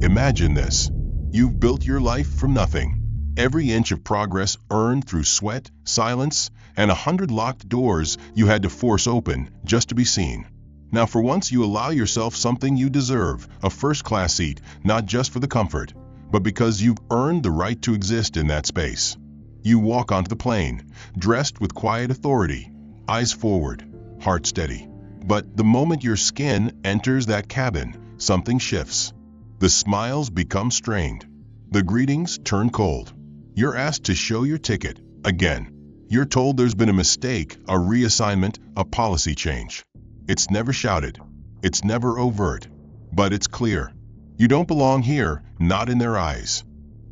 Imagine this. You've built your life from nothing. Every inch of progress earned through sweat, silence, and 100 locked doors you had to force open just to be seen. Now for once you allow yourself something you deserve, a first-class seat, not just for the comfort, but because you've earned the right to exist in that space. You walk onto the plane, dressed with quiet authority, eyes forward, heart steady. But the moment your skin enters that cabin, something shifts. The smiles become strained. The greetings turn cold. You're asked to show your ticket again. You're told there's been a mistake, a reassignment, a policy change. It's never shouted. It's never overt. But it's clear. You don't belong here, not in their eyes.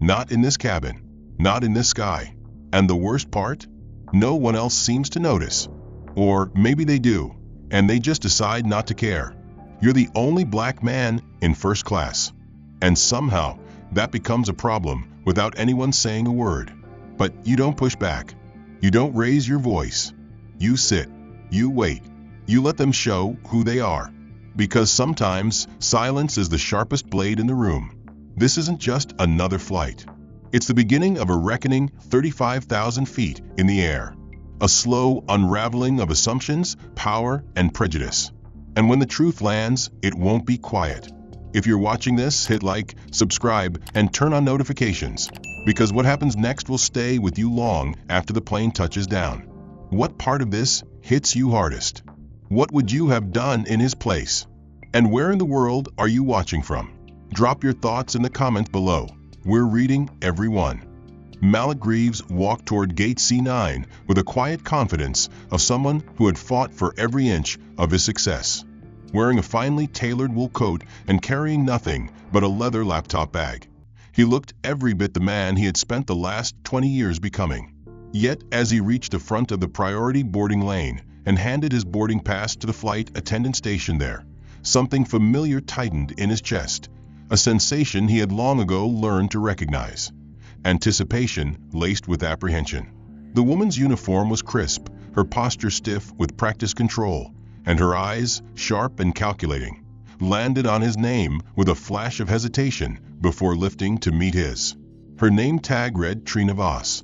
Not in this cabin. Not in this sky. And the worst part? No one else seems to notice. Or maybe they do, and they just decide not to care. You're the only black man in first class. And somehow, that becomes a problem without anyone saying a word. But you don't push back. You don't raise your voice. You sit. You wait. You let them show who they are. Because sometimes, silence is the sharpest blade in the room. This isn't just another flight. It's the beginning of a reckoning 35,000 feet in the air. A slow unraveling of assumptions, power, and prejudice. And when the truth lands, it won't be quiet. If you're watching this, hit like, subscribe, and turn on notifications, because what happens next will stay with you long after the plane touches down. What part of this hits you hardest? What would you have done in his place? And where in the world are you watching from? Drop your thoughts in the comments below. We're reading every one. Malik Greaves walked toward Gate C9 with a quiet confidence of someone who had fought for every inch of his success. Wearing a finely tailored wool coat and carrying nothing but a leather laptop bag. He looked every bit the man he had spent the last 20 years becoming. Yet, as he reached the front of the priority boarding lane and handed his boarding pass to the flight attendant stationed there, something familiar tightened in his chest, a sensation he had long ago learned to recognize. Anticipation laced with apprehension. The woman's uniform was crisp, her posture stiff with practiced control, and her eyes, sharp and calculating, landed on his name with a flash of hesitation before lifting to meet his. Her name tag read Trina Voss.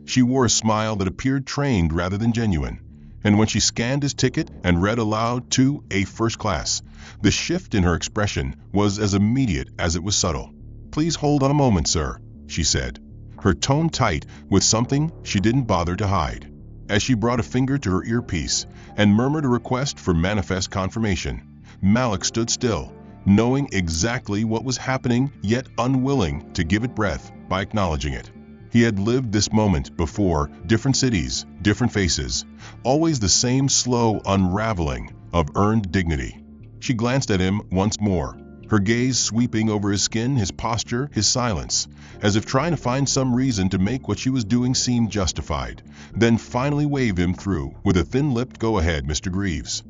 She wore a smile that appeared trained rather than genuine, and when she scanned his ticket and read aloud to a first class, the shift in her expression was as immediate as it was subtle. "Please hold on a moment, sir," she said, her tone tight with something she didn't bother to hide. As she brought a finger to her earpiece and murmured a request for manifest confirmation, Malik stood still, knowing exactly what was happening yet unwilling to give it breath by acknowledging it. He had lived this moment before, different cities, different faces, always the same slow unraveling of earned dignity. She glanced at him once more, her gaze sweeping over his skin, his posture, his silence, as if trying to find some reason to make what she was doing seem justified, then finally waved him through with a thin-lipped "Go ahead, Mr. Greaves."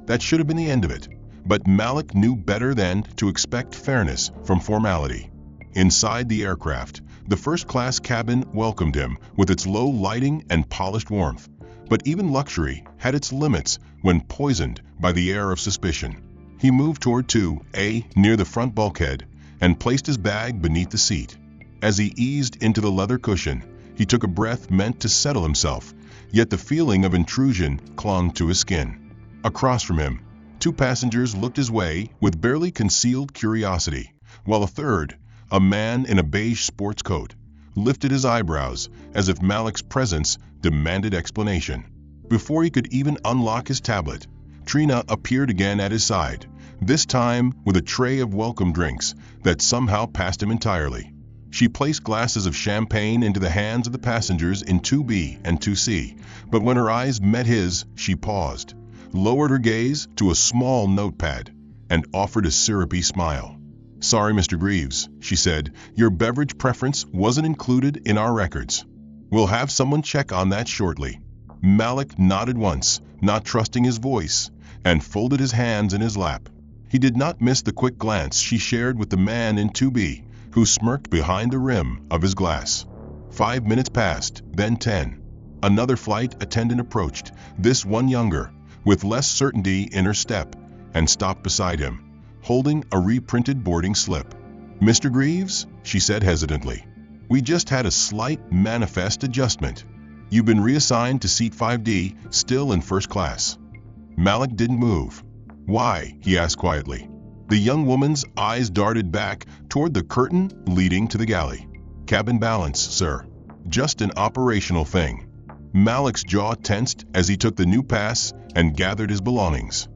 That should have been the end of it, but Malik knew better than to expect fairness from formality. Inside the aircraft, the first-class cabin welcomed him with its low lighting and polished warmth, but even luxury had its limits when poisoned by the air of suspicion. He moved toward 2A near the front bulkhead and placed his bag beneath the seat. As he eased into the leather cushion, he took a breath meant to settle himself, yet the feeling of intrusion clung to his skin. Across from him, two passengers looked his way with barely concealed curiosity, while a third, a man in a beige sports coat, lifted his eyebrows as if Malik's presence demanded explanation. Before he could even unlock his tablet, Trina appeared again at his side, this time with a tray of welcome drinks that somehow passed him entirely. She placed glasses of champagne into the hands of the passengers in 2B and 2C, but when her eyes met his, she paused, lowered her gaze to a small notepad, and offered a syrupy smile. "Sorry, Mr. Greaves," she said, "your beverage preference wasn't included in our records. We'll have someone check on that shortly." Malik nodded once, not trusting his voice, and folded his hands in his lap. He did not miss the quick glance she shared with the man in 2B, who smirked behind the rim of his glass. 5 minutes passed, then 10. Another flight attendant approached, this one younger, with less certainty in her step, and stopped beside him, holding a reprinted boarding slip. "Mr. Greaves," she said hesitantly, "we just had a slight manifest adjustment. You've been reassigned to seat 5D, still in first class." Malik didn't move. "Why?" he asked quietly. The young woman's eyes darted back toward the curtain leading to the galley. "Cabin balance, sir. Just an operational thing." Malik's jaw tensed as he took the new pass and gathered his belongings.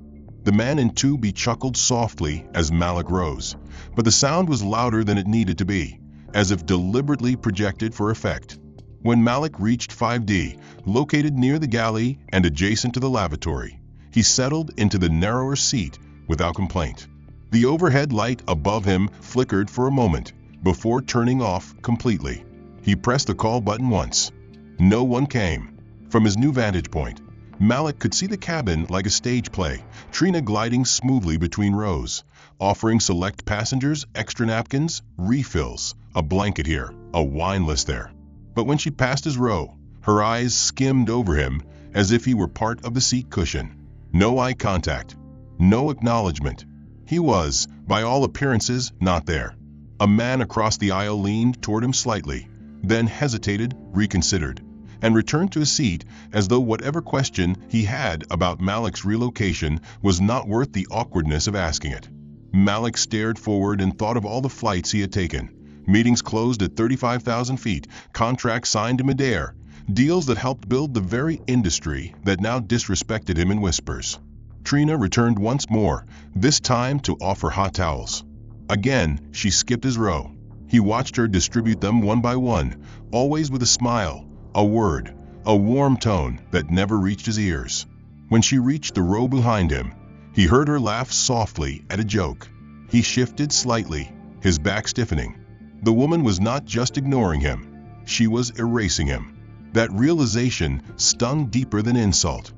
The man in 2B chuckled softly as Malik rose, but the sound was louder than it needed to be, as if deliberately projected for effect. When Malik reached 5D, located near the galley and adjacent to the lavatory, he settled into the narrower seat without complaint. The overhead light above him flickered for a moment before turning off completely. He pressed the call button once. No one came. From his new vantage point, Malik could see the cabin like a stage play, Trina gliding smoothly between rows, offering select passengers extra napkins, refills, a blanket here, a wine list there. But when she passed his row, her eyes skimmed over him as if he were part of the seat cushion. No eye contact, no acknowledgement. He was, by all appearances, not there. A man across the aisle leaned toward him slightly, then hesitated, reconsidered, and returned to his seat as though whatever question he had about Malik's relocation was not worth the awkwardness of asking it. Malik stared forward and thought of all the flights he had taken. Meetings closed at 35,000 feet, contracts signed in midair, deals that helped build the very industry that now disrespected him in whispers. Trina returned once more, this time to offer hot towels. Again, she skipped his row. He watched her distribute them one by one, always with a smile, a word, a warm tone that never reached his ears. When she reached the row behind him, he heard her laugh softly at a joke. He shifted slightly, his back stiffening. The woman was not just ignoring him, she was erasing him. That realization stung deeper than insult.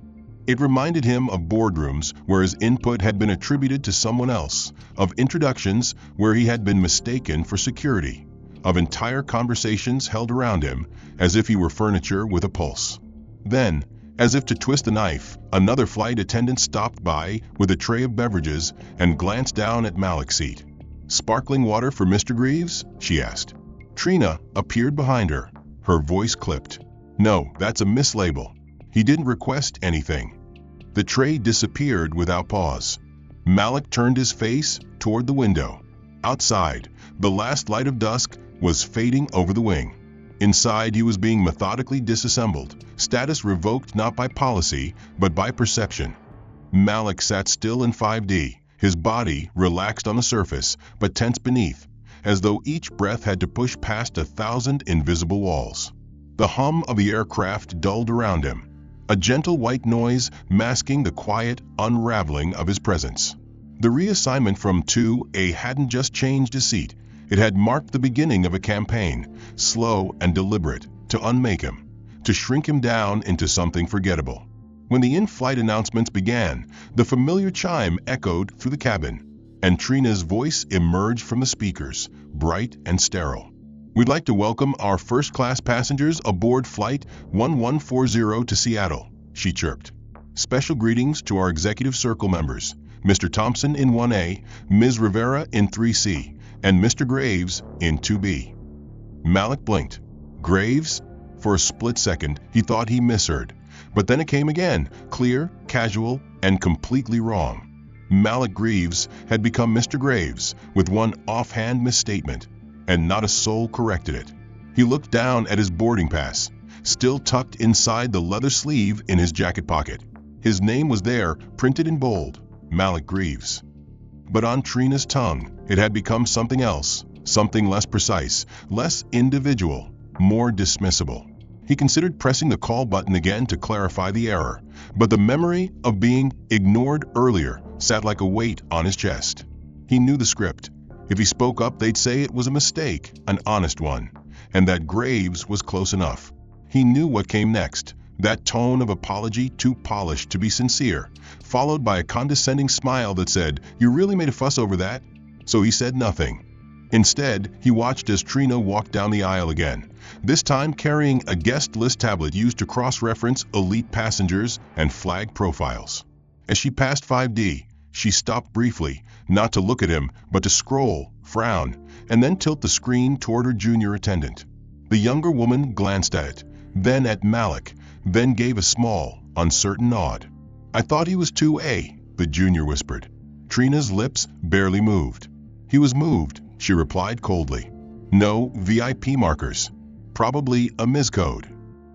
It reminded him of boardrooms where his input had been attributed to someone else, of introductions where he had been mistaken for security, of entire conversations held around him as if he were furniture with a pulse. Then, as if to twist the knife, another flight attendant stopped by with a tray of beverages and glanced down at Malik's seat. "Sparkling water for Mr. Greaves?" she asked. Trina appeared behind her, her voice clipped. "No, that's a mislabel. He didn't request anything." The tray disappeared without pause. Malik turned his face toward the window. Outside, the last light of dusk was fading over the wing. Inside, he was being methodically disassembled, status revoked not by policy, but by perception. Malik sat still in 5D, his body relaxed on the surface, but tense beneath, as though each breath had to push past 1,000 invisible walls. The hum of the aircraft dulled around him, a gentle white noise masking the quiet unraveling of his presence. The reassignment from 2A hadn't just changed his seat, it had marked the beginning of a campaign, slow and deliberate, to unmake him, to shrink him down into something forgettable. When the in-flight announcements began, the familiar chime echoed through the cabin, and Trina's voice emerged from the speakers, bright and sterile. "We'd like to welcome our first-class passengers aboard Flight 1140 to Seattle," she chirped. "Special greetings to our Executive Circle members, Mr. Thompson in 1A, Ms. Rivera in 3C, and Mr. Graves in 2B. Malik blinked. Graves? For a split second, he thought he misheard. But then it came again, clear, casual, and completely wrong. Malik Greaves had become Mr. Graves, with one offhand misstatement, and not a soul corrected it. He looked down at his boarding pass, still tucked inside the leather sleeve in his jacket pocket. His name was there, printed in bold, Malik Greaves. But on Trina's tongue, it had become something else, something less precise, less individual, more dismissible. He considered pressing the call button again to clarify the error, but the memory of being ignored earlier sat like a weight on his chest. He knew the script. If he spoke up, they'd say it was a mistake, an honest one, and that Graves was close enough. He knew what came next, that tone of apology too polished to be sincere, followed by a condescending smile that said, "You really made a fuss over that?" So he said nothing. Instead, he watched as Trina walked down the aisle again, this time carrying a guest list tablet used to cross-reference elite passengers and flag profiles. As she passed 5D, she stopped briefly, not to look at him, but to scroll, frown, and then tilt the screen toward her junior attendant. The younger woman glanced at it, then at Malik, then gave a small, uncertain nod. "I thought he was 2A, the junior whispered. Trina's lips barely moved. "He was moved," she replied coldly. "No VIP markers. Probably a miscode."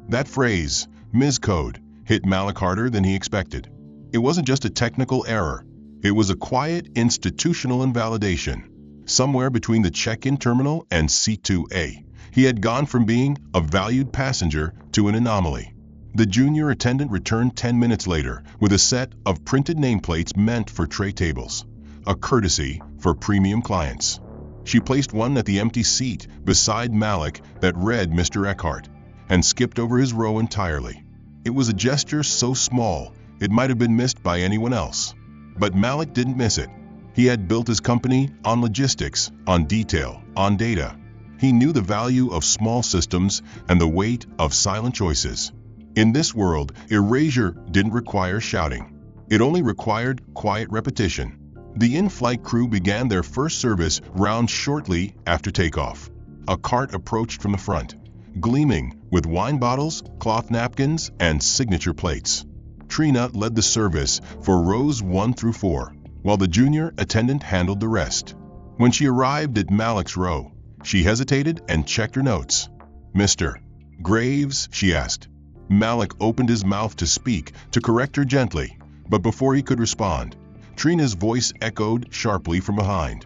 That phrase, miscode, hit Malik harder than he expected. It wasn't just a technical error. It was a quiet institutional invalidation. Somewhere between the check-in terminal and C2A, he had gone from being a valued passenger to an anomaly. The junior attendant returned 10 minutes later with a set of printed nameplates meant for tray tables, a courtesy for premium clients. She placed one at the empty seat beside Malik that read Mr. Eckhart, and skipped over his row entirely. It was a gesture so small it might have been missed by anyone else. But Malik didn't miss it. He had built his company on logistics, on detail, on data. He knew the value of small systems and the weight of silent choices. In this world, erasure didn't require shouting. It only required quiet repetition. The in-flight crew began their first service round shortly after takeoff. A cart approached from the front, gleaming with wine bottles, cloth napkins, and signature plates. Trina led the service for rows 1 through 4, while the junior attendant handled the rest. When she arrived at Malik's row, she hesitated and checked her notes. "Mr. Graves?" she asked. Malik opened his mouth to speak, to correct her gently, but before he could respond, Trina's voice echoed sharply from behind.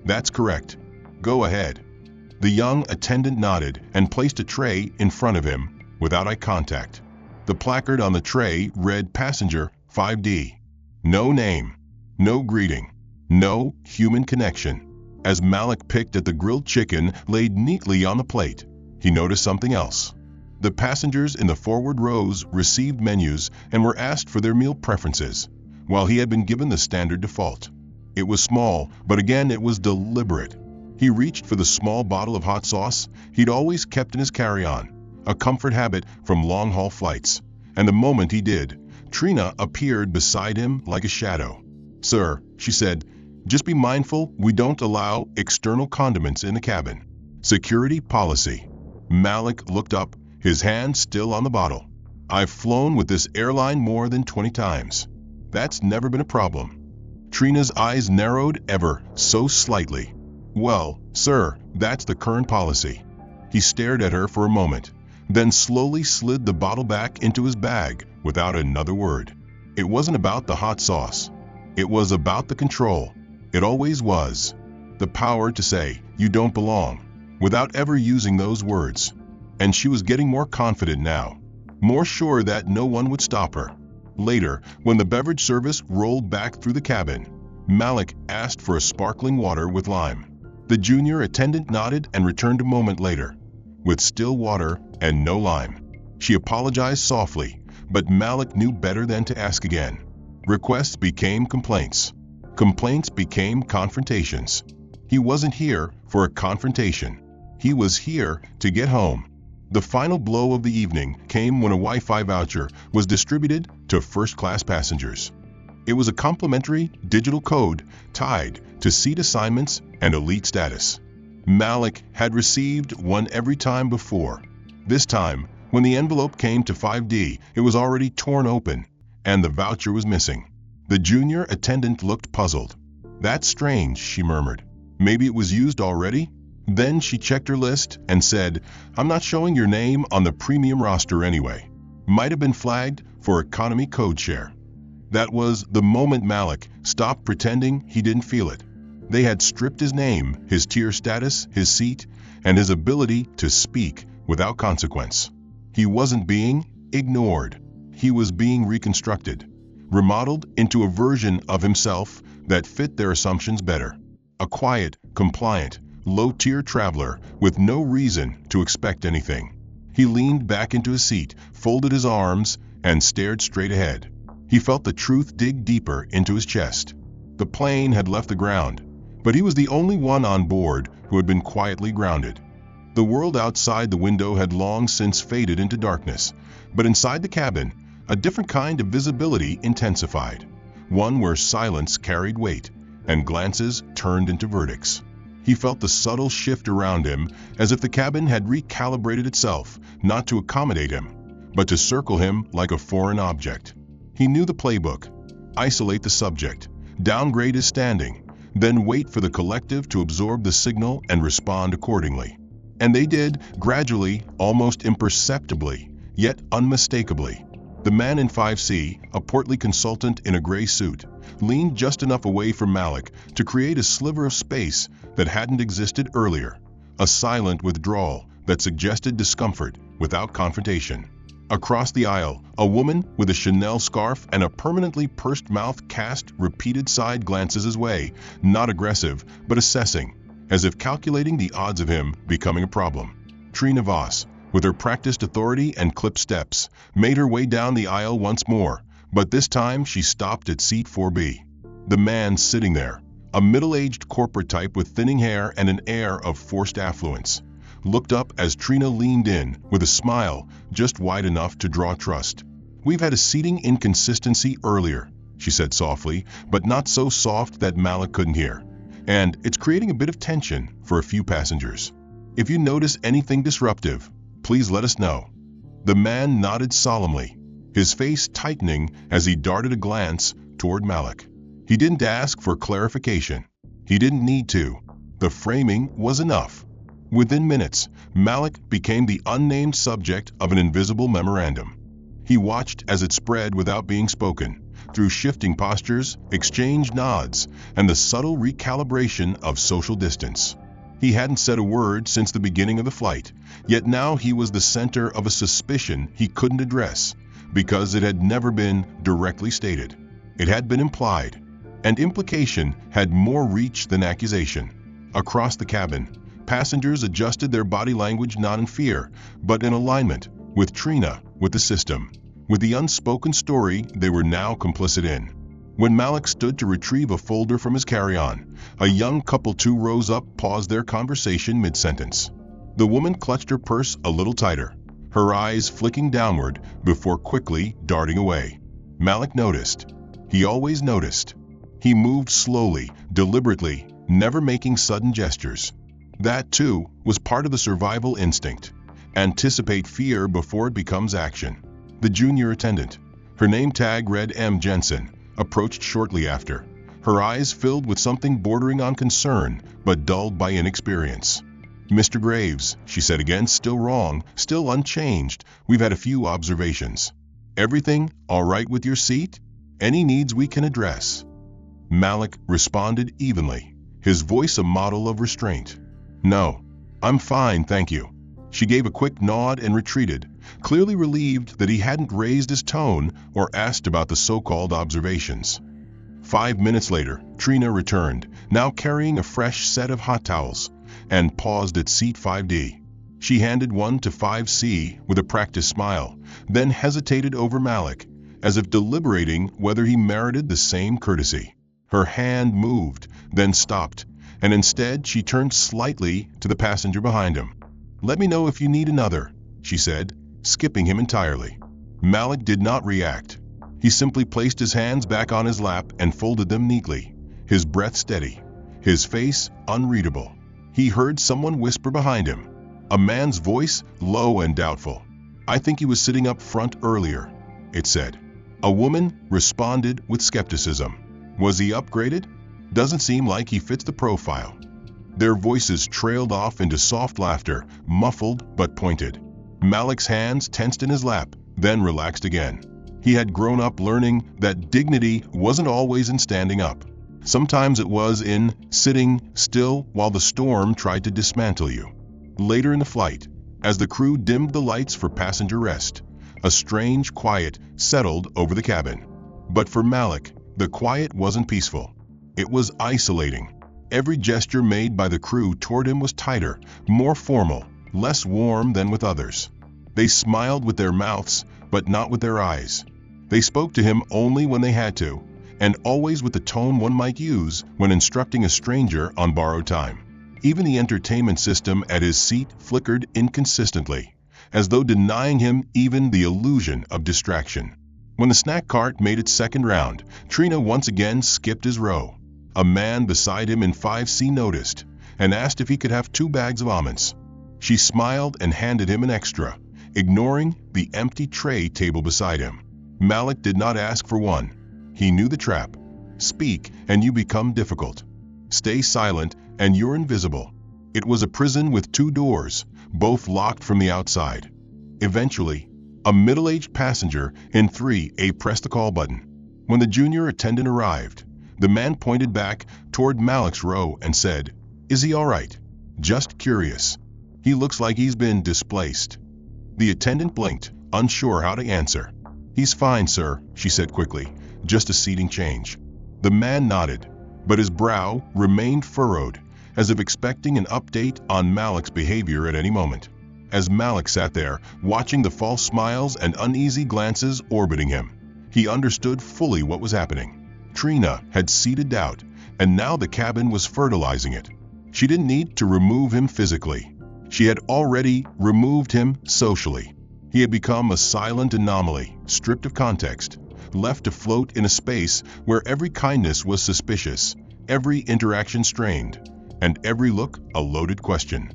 "That's correct. Go ahead." The young attendant nodded and placed a tray in front of him without eye contact. The placard on the tray read Passenger 5D. No name, no greeting, no human connection. As Malik picked at the grilled chicken laid neatly on the plate, he noticed something else. The passengers in the forward rows received menus and were asked for their meal preferences, while he had been given the standard default. It was small, but again it was deliberate. He reached for the small bottle of hot sauce he'd always kept in his carry-on, a comfort habit from long-haul flights. And the moment he did, Trina appeared beside him like a shadow. "Sir," she said, "just be mindful we don't allow external condiments in the cabin. Security policy." Malik looked up, his hand still on the bottle. "I've flown with this airline more than 20 times. That's never been a problem." Trina's eyes narrowed ever so slightly. "Well, sir, that's the current policy." He stared at her for a moment, then slowly slid the bottle back into his bag without another word. It wasn't about the hot sauce. It was about the control. It always was. The power to say, "You don't belong," without ever using those words. And she was getting more confident now, more sure that no one would stop her. Later, when the beverage service rolled back through the cabin, Malik asked for a sparkling water with lime. The junior attendant nodded and returned a moment later, with still water and no lime. She apologized softly, but Malik knew better than to ask again. Requests became complaints. Complaints became confrontations. He wasn't here for a confrontation. He was here to get home. The final blow of the evening came when a Wi-Fi voucher was distributed to first-class passengers. It was a complimentary digital code tied to seat assignments and elite status. Malik had received one every time before. This time, when the envelope came to 5D, it was already torn open, and the voucher was missing. The junior attendant looked puzzled. "That's strange," she murmured. "Maybe it was used already?" Then she checked her list and said, "I'm not showing your name on the premium roster anyway. Might have been flagged for economy code share." That was the moment Malik stopped pretending he didn't feel it. They had stripped his name, his tier status, his seat, and his ability to speak without consequence. He wasn't being ignored. He was being reconstructed, remodeled into a version of himself that fit their assumptions better. A quiet, compliant, low-tier traveler with no reason to expect anything. He leaned back into his seat, folded his arms, and stared straight ahead. He felt the truth dig deeper into his chest. The plane had left the ground, but he was the only one on board who had been quietly grounded. The world outside the window had long since faded into darkness, but inside the cabin, a different kind of visibility intensified, one where silence carried weight and glances turned into verdicts. He felt the subtle shift around him, as if the cabin had recalibrated itself, not to accommodate him, but to circle him like a foreign object. He knew the playbook: isolate the subject, downgrade his standing, then wait for the collective to absorb the signal and respond accordingly. And they did, gradually, almost imperceptibly, yet unmistakably. The man in 5C, a portly consultant in a gray suit, leaned just enough away from Malik to create a sliver of space that hadn't existed earlier, a silent withdrawal that suggested discomfort without confrontation. Across the aisle, a woman with a Chanel scarf and a permanently pursed mouth cast repeated side glances his way, not aggressive, but assessing, as if calculating the odds of him becoming a problem. Trina Voss, with her practiced authority and clipped steps, made her way down the aisle once more, but this time she stopped at seat 4B. The man sitting there, a middle-aged corporate type with thinning hair and an air of forced affluence, looked up as Trina leaned in with a smile just wide enough to draw trust. "We've had a seating inconsistency earlier," she said softly, but not so soft that Malik couldn't hear. "And it's creating a bit of tension for a few passengers. If you notice anything disruptive, please let us know." The man nodded solemnly, his face tightening as he darted a glance toward Malik. He didn't ask for clarification. He didn't need to. The framing was enough. Within minutes, Malik became the unnamed subject of an invisible memorandum. He watched as it spread without being spoken, through shifting postures, exchanged nods, and the subtle recalibration of social distance. He hadn't said a word since the beginning of the flight, yet now he was the center of a suspicion he couldn't address, because it had never been directly stated. It had been implied, and implication had more reach than accusation. Across the cabin, passengers adjusted their body language not in fear, but in alignment with Trina, with the system, with the unspoken story they were now complicit in. When Malik stood to retrieve a folder from his carry-on, a young couple 2 rows up paused their conversation mid-sentence. The woman clutched her purse a little tighter, her eyes flicking downward before quickly darting away. Malik noticed. He always noticed. He moved slowly, deliberately, never making sudden gestures. That, too, was part of the survival instinct. Anticipate fear before it becomes action. The junior attendant, her name tag read M. Jensen, approached shortly after, her eyes filled with something bordering on concern, but dulled by inexperience. "Mr. Graves," she said again, still wrong, still unchanged. "We've had a few observations. Everything all right with your seat? Any needs we can address?" Malik responded evenly, his voice a model of restraint. "No, I'm fine, thank you." She gave a quick nod and retreated, clearly relieved that he hadn't raised his tone or asked about the so-called observations. 5 minutes later, Trina returned, now carrying a fresh set of hot towels, and paused at seat 5D. She handed one to 5C with a practiced smile, then hesitated over Malik, as if deliberating whether he merited the same courtesy. Her hand moved, then stopped, and instead she turned slightly to the passenger behind him. "Let me know if you need another," she said, skipping him entirely. Malik did not react. He simply placed his hands back on his lap and folded them neatly, his breath steady, his face unreadable. He heard someone whisper behind him, a man's voice low and doubtful. "I think he was sitting up front earlier," it said. A woman responded with skepticism. "Was he upgraded? Doesn't seem like he fits the profile." Their voices trailed off into soft laughter, muffled but pointed. Malik's hands tensed in his lap, then relaxed again. He had grown up learning that dignity wasn't always in standing up. Sometimes it was in sitting still while the storm tried to dismantle you. Later in the flight, as the crew dimmed the lights for passenger rest, a strange quiet settled over the cabin. But for Malik, the quiet wasn't peaceful. It was isolating. Every gesture made by the crew toward him was tighter, more formal, less warm than with others. They smiled with their mouths, but not with their eyes. They spoke to him only when they had to, and always with the tone one might use when instructing a stranger on borrowed time. Even the entertainment system at his seat flickered inconsistently, as though denying him even the illusion of distraction. When the snack cart made its second round, Trina once again skipped his row. A man beside him in 5C noticed, and asked if he could have 2 bags of almonds. She smiled and handed him an extra, ignoring the empty tray table beside him. Malik did not ask for one. He knew the trap. Speak and you become difficult. Stay silent and you're invisible. It was a prison with 2 doors, both locked from the outside. Eventually, a middle-aged passenger in 3A pressed the call button. When the junior attendant arrived, the man pointed back toward Malik's row and said, "Is he all right? Just curious. He looks like he's been displaced." The attendant blinked, unsure how to answer. "He's fine, sir," she said quickly, "just a seating change." The man nodded, but his brow remained furrowed, as if expecting an update on Malik's behavior at any moment. As Malik sat there, watching the false smiles and uneasy glances orbiting him, he understood fully what was happening. Trina had seeded doubt, and now the cabin was fertilizing it. She didn't need to remove him physically. She had already removed him socially. He had become a silent anomaly, stripped of context, left to float in a space where every kindness was suspicious, every interaction strained, and every look a loaded question.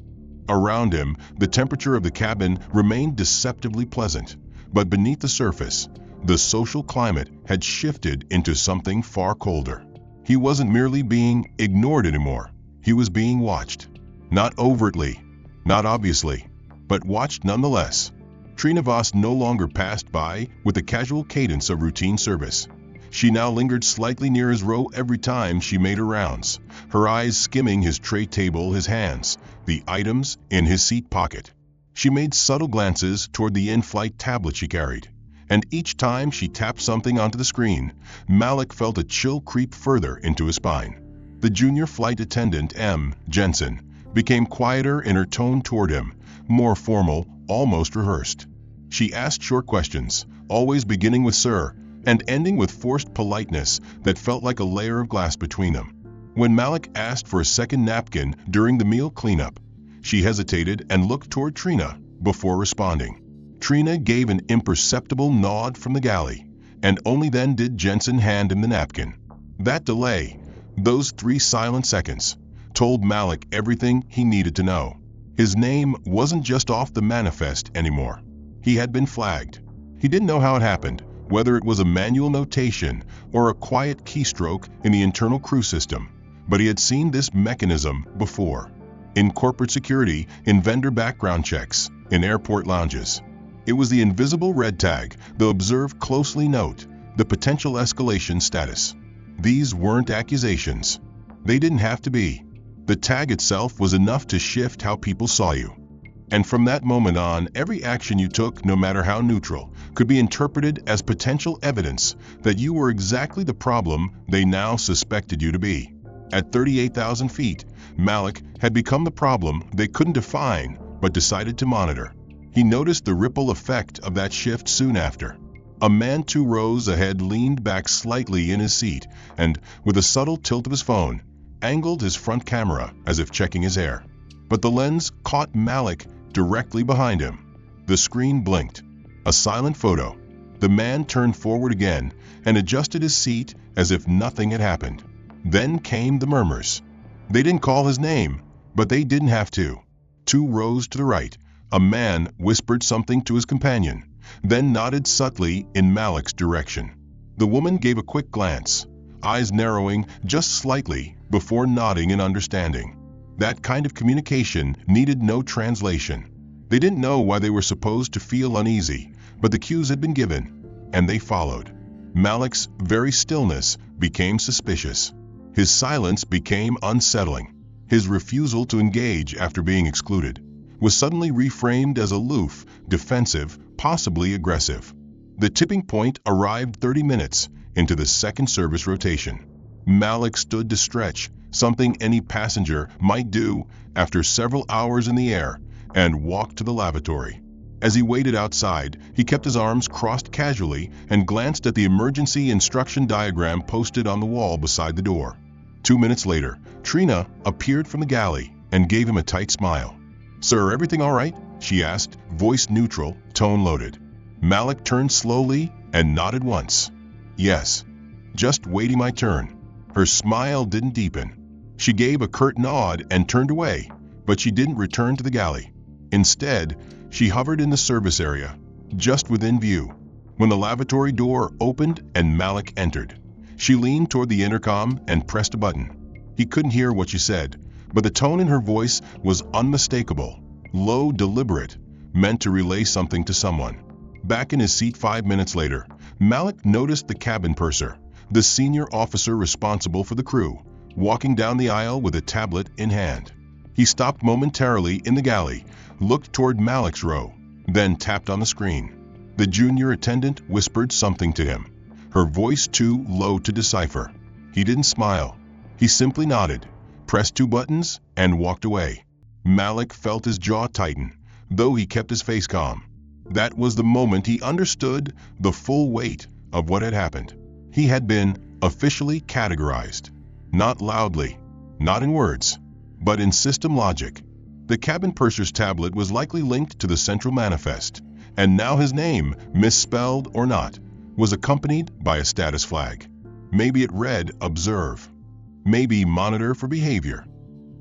Around him, the temperature of the cabin remained deceptively pleasant, but beneath the surface, the social climate had shifted into something far colder. He wasn't merely being ignored anymore. He was being watched. Not overtly, not obviously, but watched nonetheless. Trina Voss no longer passed by with the casual cadence of routine service. She now lingered slightly near his row every time she made her rounds, her eyes skimming his tray table, his hands, the items in his seat pocket. She made subtle glances toward the in-flight tablet she carried, and each time she tapped something onto the screen, Malik felt a chill creep further into his spine. The junior flight attendant, M. Jensen, became quieter in her tone toward him, more formal, almost rehearsed. She asked short questions, always beginning with "sir," and ending with forced politeness that felt like a layer of glass between them. When Malik asked for a second napkin during the meal cleanup, she hesitated and looked toward Trina before responding. Trina gave an imperceptible nod from the galley, and only then did Jensen hand him the napkin. That delay, those 3 silent seconds, told Malik everything he needed to know. His name wasn't just off the manifest anymore. He had been flagged. He didn't know how it happened, whether it was a manual notation or a quiet keystroke in the internal crew system, but he had seen this mechanism before. In corporate security, in vendor background checks, in airport lounges. It was the invisible red tag, the observe closely note, the potential escalation status. These weren't accusations. They didn't have to be. The tag itself was enough to shift how people saw you. And from that moment on, every action you took, no matter how neutral, could be interpreted as potential evidence that you were exactly the problem they now suspected you to be. At 38,000 feet, Malik had become the problem they couldn't define but decided to monitor. He noticed the ripple effect of that shift soon after. A man 2 rows ahead leaned back slightly in his seat and, with a subtle tilt of his phone, angled his front camera as if checking his hair. But the lens caught Malik directly behind him. The screen blinked. A silent photo. The man turned forward again and adjusted his seat as if nothing had happened. Then came the murmurs. They didn't call his name, but they didn't have to. 2 rows to the right, a man whispered something to his companion, then nodded subtly in Malik's direction. The woman gave a quick glance, eyes narrowing just slightly before nodding in understanding. That kind of communication needed no translation. They didn't know why they were supposed to feel uneasy, but the cues had been given, and they followed. Malik's very stillness became suspicious. His silence became unsettling. His refusal to engage after being excluded was suddenly reframed as aloof, defensive, possibly aggressive. The tipping point arrived 30 minutes into the second service rotation. Malik stood to stretch, something any passenger might do after several hours in the air, and walked to the lavatory. As he waited outside, he kept his arms crossed casually and glanced at the emergency instruction diagram posted on the wall beside the door. 2 minutes later, Trina appeared from the galley and gave him a tight smile. "Sir, everything all right?" she asked, voice neutral, tone loaded. Malik turned slowly and nodded once. "Yes. Just waiting my turn." Her smile didn't deepen. She gave a curt nod and turned away, but she didn't return to the galley. Instead, she hovered in the service area, just within view. When the lavatory door opened and Malik entered, she leaned toward the intercom and pressed a button. He couldn't hear what she said, but the tone in her voice was unmistakable, low, deliberate, meant to relay something to someone. Back in his seat 5 minutes later, Malik noticed the cabin purser, the senior officer responsible for the crew, walking down the aisle with a tablet in hand. He stopped momentarily in the galley, looked toward Malik's row, then tapped on the screen. The junior attendant whispered something to him, her voice too low to decipher. He didn't smile. He simply nodded, pressed 2 buttons, and walked away. Malik felt his jaw tighten, though he kept his face calm. That was the moment he understood the full weight of what had happened. He had been officially categorized, not loudly, not in words, but in system logic. The cabin purser's tablet was likely linked to the central manifest, and now his name, misspelled or not, was accompanied by a status flag. Maybe it read "Observe." Maybe "Monitor for behavior."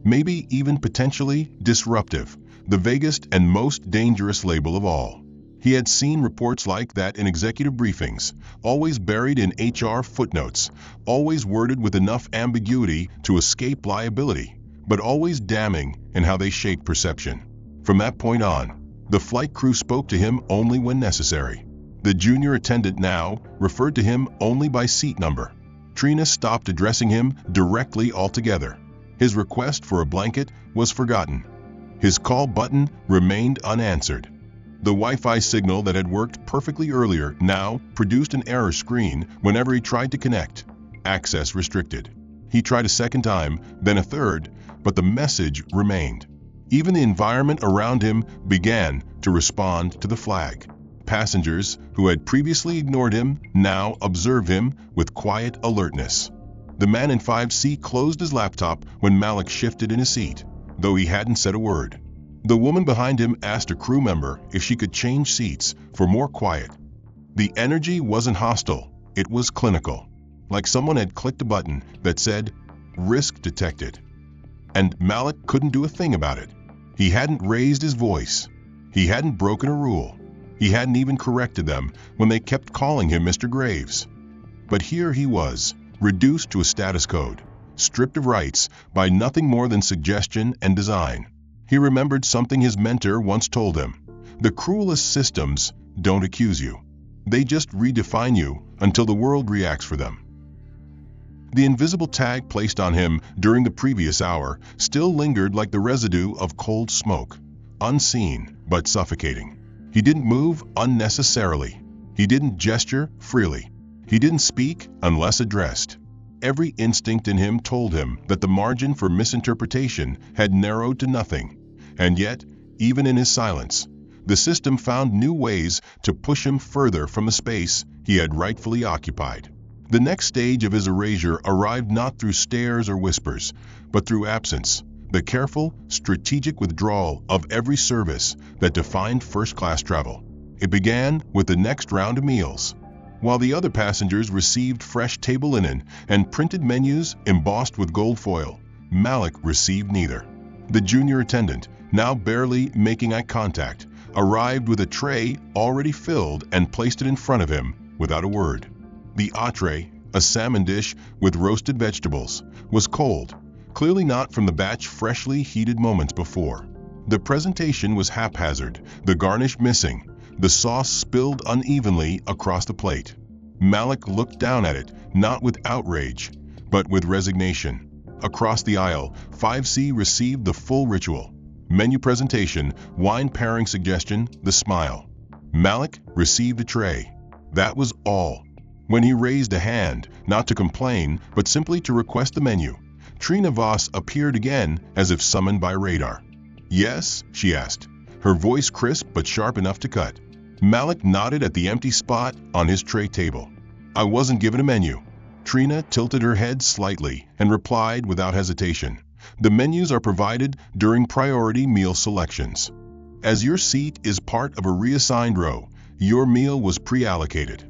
Maybe even potentially "Disruptive," the vaguest and most dangerous label of all. He had seen reports like that in executive briefings, always buried in HR footnotes, always worded with enough ambiguity to escape liability, but always damning in how they shaped perception. From that point on, the flight crew spoke to him only when necessary. The junior attendant now referred to him only by seat number. Trina stopped addressing him directly altogether. His request for a blanket was forgotten. His call button remained unanswered. The Wi-Fi signal that had worked perfectly earlier now produced an error screen whenever he tried to connect. Access restricted. He tried a second time, then a third, but the message remained. Even the environment around him began to respond to the flag. Passengers who had previously ignored him now observed him with quiet alertness. The man in 5C closed his laptop when Malik shifted in his seat, though he hadn't said a word. The woman behind him asked a crew member if she could change seats for more quiet. The energy wasn't hostile, it was clinical, like someone had clicked a button that said, "Risk detected." And Malik couldn't do a thing about it. He hadn't raised his voice. He hadn't broken a rule. He hadn't even corrected them when they kept calling him Mr. Graves. But here he was, reduced to a status code, stripped of rights by nothing more than suggestion and design. He remembered something his mentor once told him. The cruelest systems don't accuse you. They just redefine you until the world reacts for them. The invisible tag placed on him during the previous hour still lingered like the residue of cold smoke, unseen but suffocating. He didn't move unnecessarily. He didn't gesture freely. He didn't speak unless addressed. Every instinct in him told him that the margin for misinterpretation had narrowed to nothing. And yet, even in his silence, the system found new ways to push him further from the space he had rightfully occupied. The next stage of his erasure arrived not through stares or whispers, but through absence, the careful, strategic withdrawal of every service that defined first-class travel. It began with the next round of meals. While the other passengers received fresh table linen and printed menus embossed with gold foil, Malik received neither. The junior attendant, now barely making eye contact, arrived with a tray already filled and placed it in front of him without a word. The entree, a salmon dish with roasted vegetables, was cold, clearly not from the batch freshly heated moments before. The presentation was haphazard, the garnish missing, the sauce spilled unevenly across the plate. Malik looked down at it, not with outrage, but with resignation. Across the aisle, 5C received the full ritual. Menu presentation, wine pairing suggestion, the smile. Malik received a tray. That was all. When he raised a hand, not to complain, but simply to request the menu, Trina Voss appeared again as if summoned by radar. "Yes?" she asked, her voice crisp but sharp enough to cut. Malik nodded at the empty spot on his tray table. "I wasn't given a menu." Trina tilted her head slightly and replied without hesitation. "The menus are provided during priority meal selections. As your seat is part of a reassigned row, your meal was pre-allocated."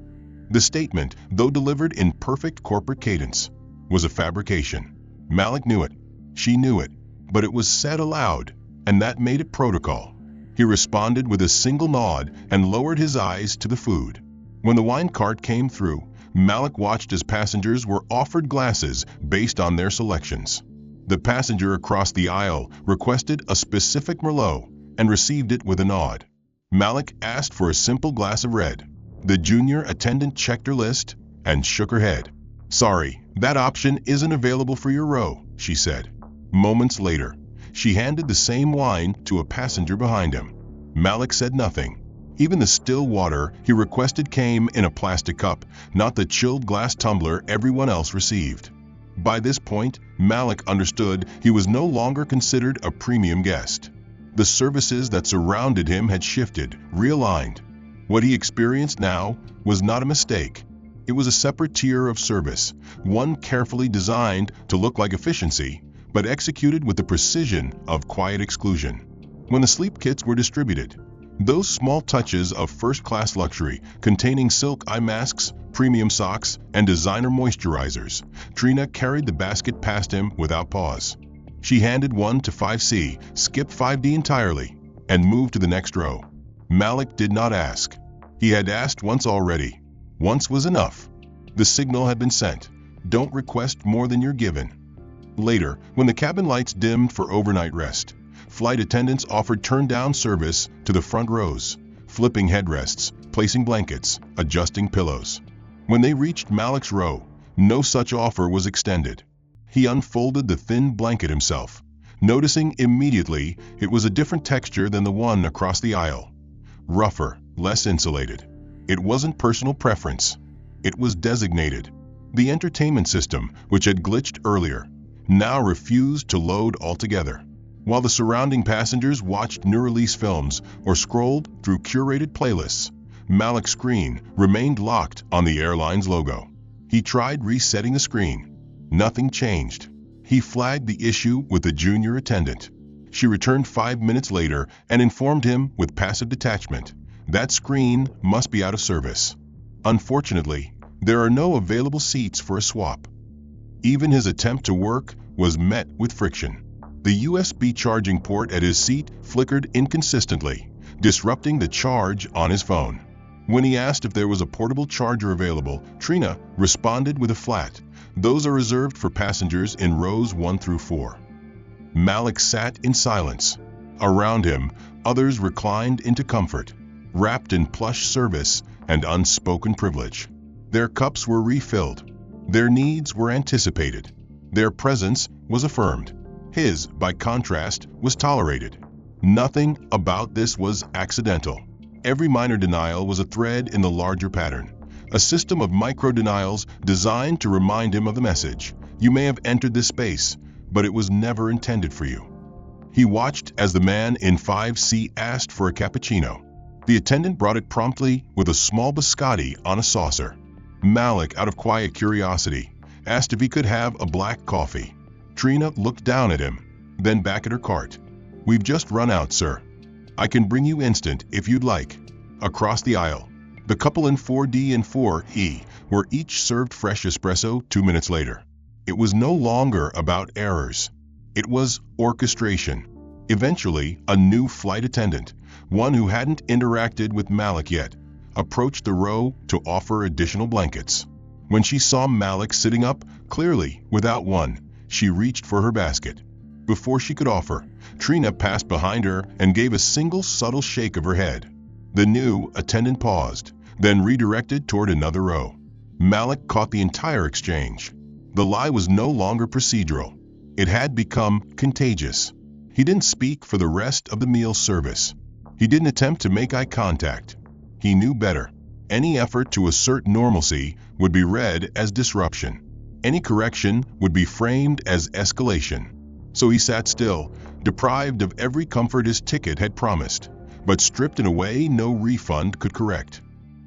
The statement, though delivered in perfect corporate cadence, was a fabrication. Malik knew it. She knew it, but it was said aloud, and that made it protocol. He responded with a single nod and lowered his eyes to the food. When the wine cart came through, Malik watched as passengers were offered glasses based on their selections. The passenger across the aisle requested a specific Merlot and received it with a nod. Malik asked for a simple glass of red. The junior attendant checked her list and shook her head. "Sorry, that option isn't available for your row," she said. Moments later, she handed the same wine to a passenger behind him. Malik said nothing. Even the still water he requested came in a plastic cup, not the chilled glass tumbler everyone else received. By this point, Malik understood he was no longer considered a premium guest. The services that surrounded him had shifted, realigned. What he experienced now was not a mistake. It was a separate tier of service, one carefully designed to look like efficiency, but executed with the precision of quiet exclusion. When the sleep kits were distributed, those small touches of first-class luxury containing silk eye masks, premium socks, and designer moisturizers, Trina carried the basket past him without pause. She handed one to 5C, skipped 5D entirely, and moved to the next row. Malik did not ask. He had asked once already. Once was enough. The signal had been sent. Don't request more than you're given. Later, when the cabin lights dimmed for overnight rest, flight attendants offered turn-down service to the front rows, flipping headrests, placing blankets, adjusting pillows. When they reached Malik's row, no such offer was extended. He unfolded the thin blanket himself, noticing immediately it was a different texture than the one across the aisle. Rougher, less insulated. It wasn't personal preference. It was designated. The entertainment system, which had glitched earlier, now refused to load altogether. While the surrounding passengers watched new-release films or scrolled through curated playlists, Malik's screen remained locked on the airline's logo. He tried resetting the screen. Nothing changed. He flagged the issue with the junior attendant. She returned 5 minutes later and informed him with passive detachment. That screen must be out of service. Unfortunately, there are no available seats for a swap. Even his attempt to work was met with friction. The USB charging port at his seat flickered inconsistently, disrupting the charge on his phone. When he asked if there was a portable charger available, Trina responded with a flat, "Those are reserved for passengers in rows 1 through 4. Malik sat in silence. Around him, others reclined into comfort, wrapped in plush service and unspoken privilege. Their cups were refilled. Their needs were anticipated. Their presence was affirmed. His, by contrast, was tolerated. Nothing about this was accidental. Every minor denial was a thread in the larger pattern, a system of micro-denials designed to remind him of the message. You may have entered this space, but it was never intended for you. He watched as the man in 5C asked for a cappuccino. The attendant brought it promptly with a small biscotti on a saucer. Malik, out of quiet curiosity, asked if he could have a black coffee. Trina looked down at him, then back at her cart. "We've just run out, sir. I can bring you instant if you'd like." Across the aisle, the couple in 4D and 4E were each served fresh espresso 2 minutes later. It was no longer about errors. It was orchestration. Eventually, a new flight attendant, one who hadn't interacted with Malik yet, approached the row to offer additional blankets. When she saw Malik sitting up, clearly without one, she reached for her basket. Before she could offer, Trina passed behind her and gave a single subtle shake of her head. The new attendant paused, then redirected toward another row. Malik caught the entire exchange. The lie was no longer procedural. It had become contagious. He didn't speak for the rest of the meal service. He didn't attempt to make eye contact. He knew better. Any effort to assert normalcy would be read as disruption. Any correction would be framed as escalation. So he sat still, deprived of every comfort his ticket had promised, but stripped in a way no refund could correct.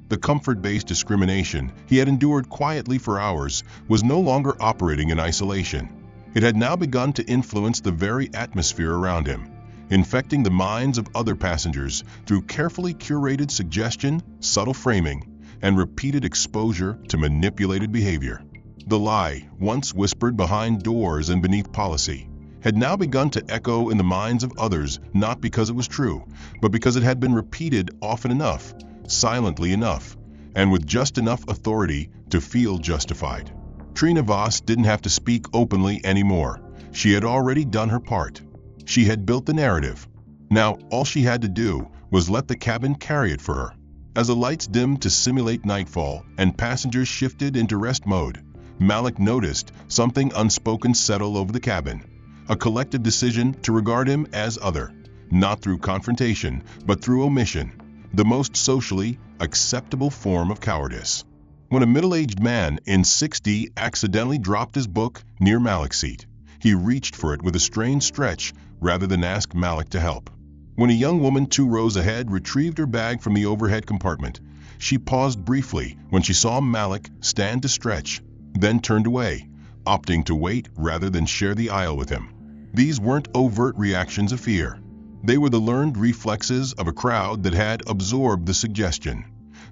The comfort-based discrimination he had endured quietly for hours was no longer operating in isolation. It had now begun to influence the very atmosphere around him, infecting the minds of other passengers through carefully curated suggestion, subtle framing, and repeated exposure to manipulated behavior. The lie, once whispered behind doors and beneath policy, had now begun to echo in the minds of others, not because it was true, but because it had been repeated often enough, silently enough, and with just enough authority to feel justified. Trina Voss didn't have to speak openly anymore. She had already done her part. She had built the narrative. Now, all she had to do was let the cabin carry it for her. As the lights dimmed to simulate nightfall and passengers shifted into rest mode, Malik noticed something unspoken settle over the cabin, a collective decision to regard him as other, not through confrontation, but through omission, the most socially acceptable form of cowardice. When a middle-aged man in 6D accidentally dropped his book near Malik's seat, he reached for it with a strained stretch rather than ask Malik to help. When a young woman 2 rows ahead retrieved her bag from the overhead compartment, she paused briefly when she saw Malik stand to stretch, then turned away, opting to wait rather than share the aisle with him. These weren't overt reactions of fear. They were the learned reflexes of a crowd that had absorbed the suggestion.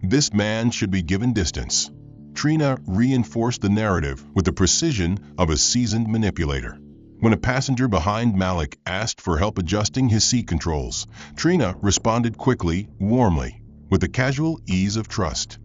This man should be given distance. Trina reinforced the narrative with the precision of a seasoned manipulator. When a passenger behind Malik asked for help adjusting his seat controls, Trina responded quickly, warmly, with the casual ease of trust.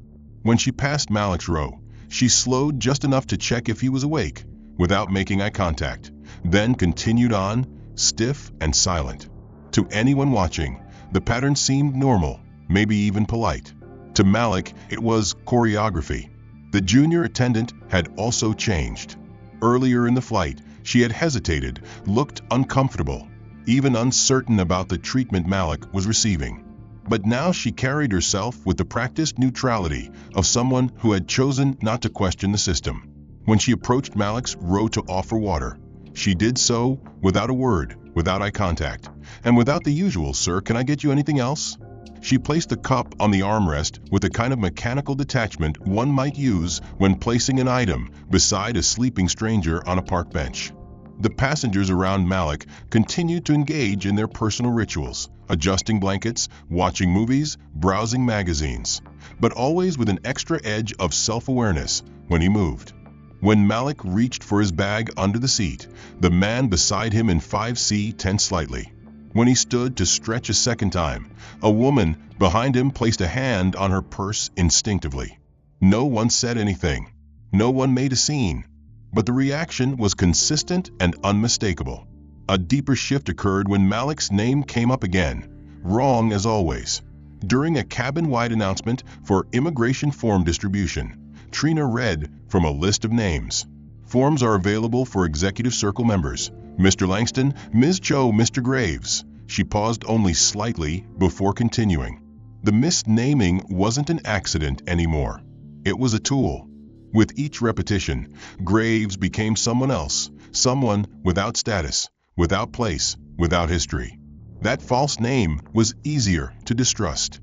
When she passed Malik's row, she slowed just enough to check if he was awake, without making eye contact, then continued on, stiff and silent. To anyone watching, the pattern seemed normal, maybe even polite. To Malik, it was choreography. The junior attendant had also changed. Earlier in the flight, she had hesitated, looked uncomfortable, even uncertain about the treatment Malik was receiving. But now she carried herself with the practiced neutrality of someone who had chosen not to question the system. When she approached Malik's row to offer water, she did so without a word, without eye contact, and without the usual, "Sir, can I get you anything else?" She placed the cup on the armrest with the kind of mechanical detachment one might use when placing an item beside a sleeping stranger on a park bench. The passengers around Malik continued to engage in their personal rituals, adjusting blankets, watching movies, browsing magazines, but always with an extra edge of self-awareness when he moved. When Malik reached for his bag under the seat, the man beside him in 5C tensed slightly. When he stood to stretch a second time, a woman behind him placed a hand on her purse instinctively. No one said anything. No one made a scene. But the reaction was consistent and unmistakable. A deeper shift occurred when Malik's name came up again, wrong as always. During a cabin-wide announcement for immigration form distribution, Trina read from a list of names. Forms are available for Executive Circle members. Mr. Langston, Ms. Cho, Mr. Graves. She paused only slightly before continuing. The misnaming wasn't an accident anymore. It was a tool. With each repetition, Graves became someone else, someone without status, without place, without history. That false name was easier to distrust.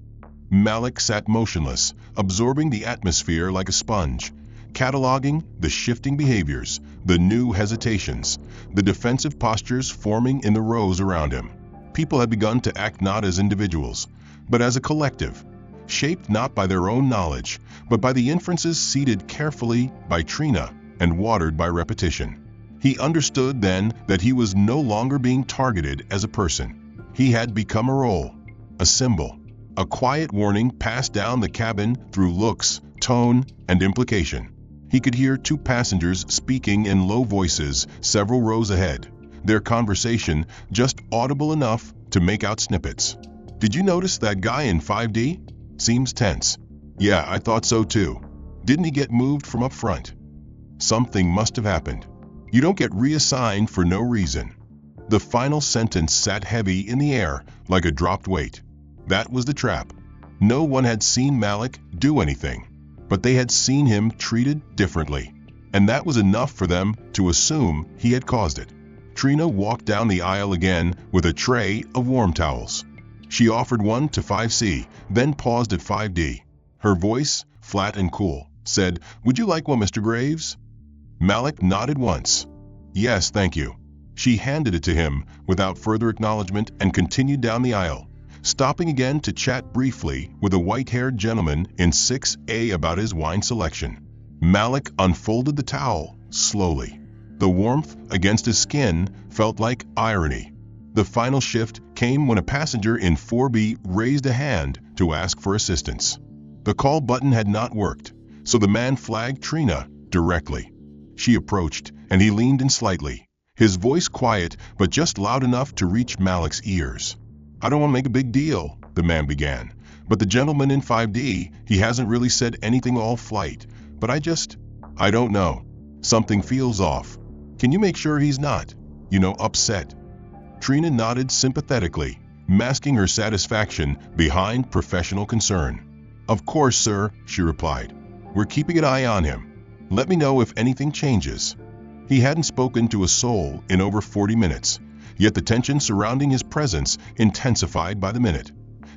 Malik sat motionless, absorbing the atmosphere like a sponge, cataloging the shifting behaviors, the new hesitations, the defensive postures forming in the rows around him. People had begun to act not as individuals, but as a collective, shaped not by their own knowledge, but by the inferences seeded carefully by Trina and watered by repetition. He understood then that he was no longer being targeted as a person. He had become a role, a symbol, a quiet warning passed down the cabin through looks, tone, and implication. He could hear 2 passengers speaking in low voices several rows ahead, their conversation just audible enough to make out snippets. "Did you notice that guy in 5D? Seems tense." "Yeah, I thought so too. Didn't he get moved from up front?" "Something must have happened. You don't get reassigned for no reason." The final sentence sat heavy in the air like a dropped weight. That was the trap. No one had seen Malik do anything, but they had seen him treated differently, and that was enough for them to assume he had caused it. Trina walked down the aisle again with a tray of warm towels. She offered one to 5C, then paused at 5D. Her voice, flat and cool, said, "Would you like one, Mr. Graves?" Malik nodded once. "Yes, thank you." She handed it to him without further acknowledgement and continued down the aisle, stopping again to chat briefly with a white-haired gentleman in 6A about his wine selection. Malik unfolded the towel slowly. The warmth against his skin felt like irony. The final shift came when a passenger in 4B raised a hand to ask for assistance. The call button had not worked, so the man flagged Trina directly. She approached, and he leaned in slightly, his voice quiet but just loud enough to reach Malik's ears. "I don't want to make a big deal," the man began, "but the gentleman in 5D, he hasn't really said anything all flight, but I don't know. Something feels off. Can you make sure he's not, upset?" Trina nodded sympathetically, masking her satisfaction behind professional concern. "Of course, sir," she replied. "We're keeping an eye on him. Let me know if anything changes." He hadn't spoken to a soul in over 40 minutes, yet the tension surrounding his presence intensified by the minute,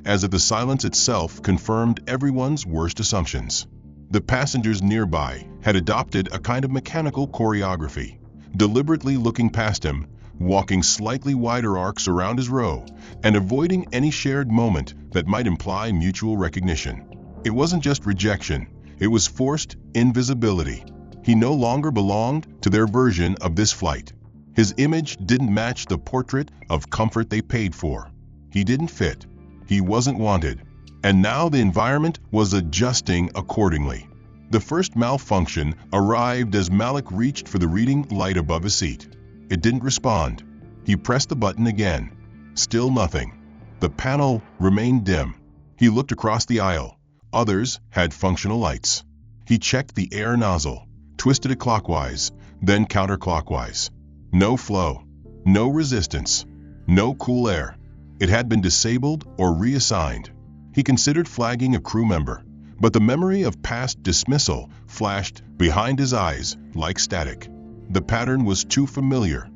as if the silence itself confirmed everyone's worst assumptions. The passengers nearby had adopted a kind of mechanical choreography, deliberately looking past him, walking slightly wider arcs around his row, and avoiding any shared moment that might imply mutual recognition. It wasn't just rejection, it was forced invisibility. He no longer belonged to their version of this flight. His image didn't match the portrait of comfort they paid for. He didn't fit. He wasn't wanted. And now the environment was adjusting accordingly. The first malfunction arrived as Malik reached for the reading light above his seat. It didn't respond. He pressed the button again. Still nothing. The panel remained dim. He looked across the aisle. Others had functional lights. He checked the air nozzle, twisted it clockwise, then counterclockwise. No flow. No resistance. No cool air. It had been disabled or reassigned. He considered flagging a crew member, but the memory of past dismissal flashed behind his eyes like static. The pattern was too familiar.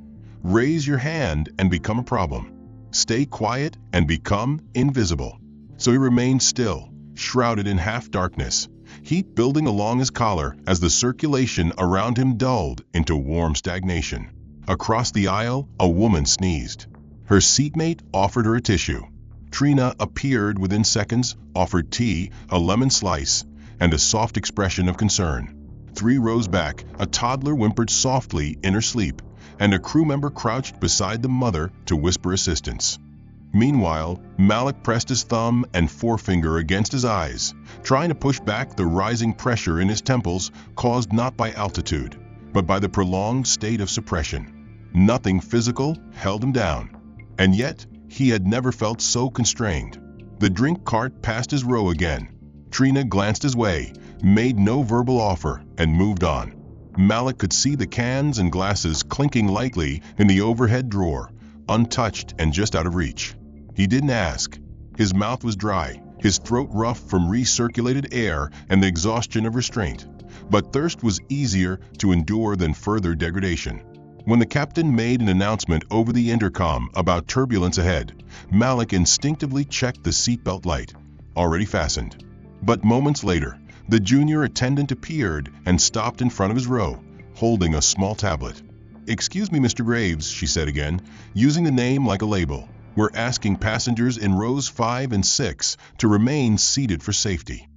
Raise your hand and become a problem. Stay quiet and become invisible. So he remained still, shrouded in half-darkness, heat building along his collar as the circulation around him dulled into warm stagnation. Across the aisle, a woman sneezed. Her seatmate offered her a tissue. Trina appeared within seconds, offered tea, a lemon slice, and a soft expression of concern. 3 rows back, a toddler whimpered softly in her sleep, and a crew member crouched beside the mother to whisper assistance. Meanwhile, Malik pressed his thumb and forefinger against his eyes, trying to push back the rising pressure in his temples caused not by altitude, but by the prolonged state of suppression. Nothing physical held him down, and yet he had never felt so constrained. The drink cart passed his row again. Trina glanced his way, made no verbal offer, and moved on. Malik could see the cans and glasses clinking lightly in the overhead drawer, untouched and just out of reach. He didn't ask. His mouth was dry, his throat rough from recirculated air and the exhaustion of restraint. But thirst was easier to endure than further degradation. When the captain made an announcement over the intercom about turbulence ahead, Malik instinctively checked the seatbelt light, already fastened. But moments later, the junior attendant appeared and stopped in front of his row, holding a small tablet. "Excuse me, Mr. Graves," she said again, using the name like a label. "We're asking passengers in rows 5 and 6 to remain seated for safety."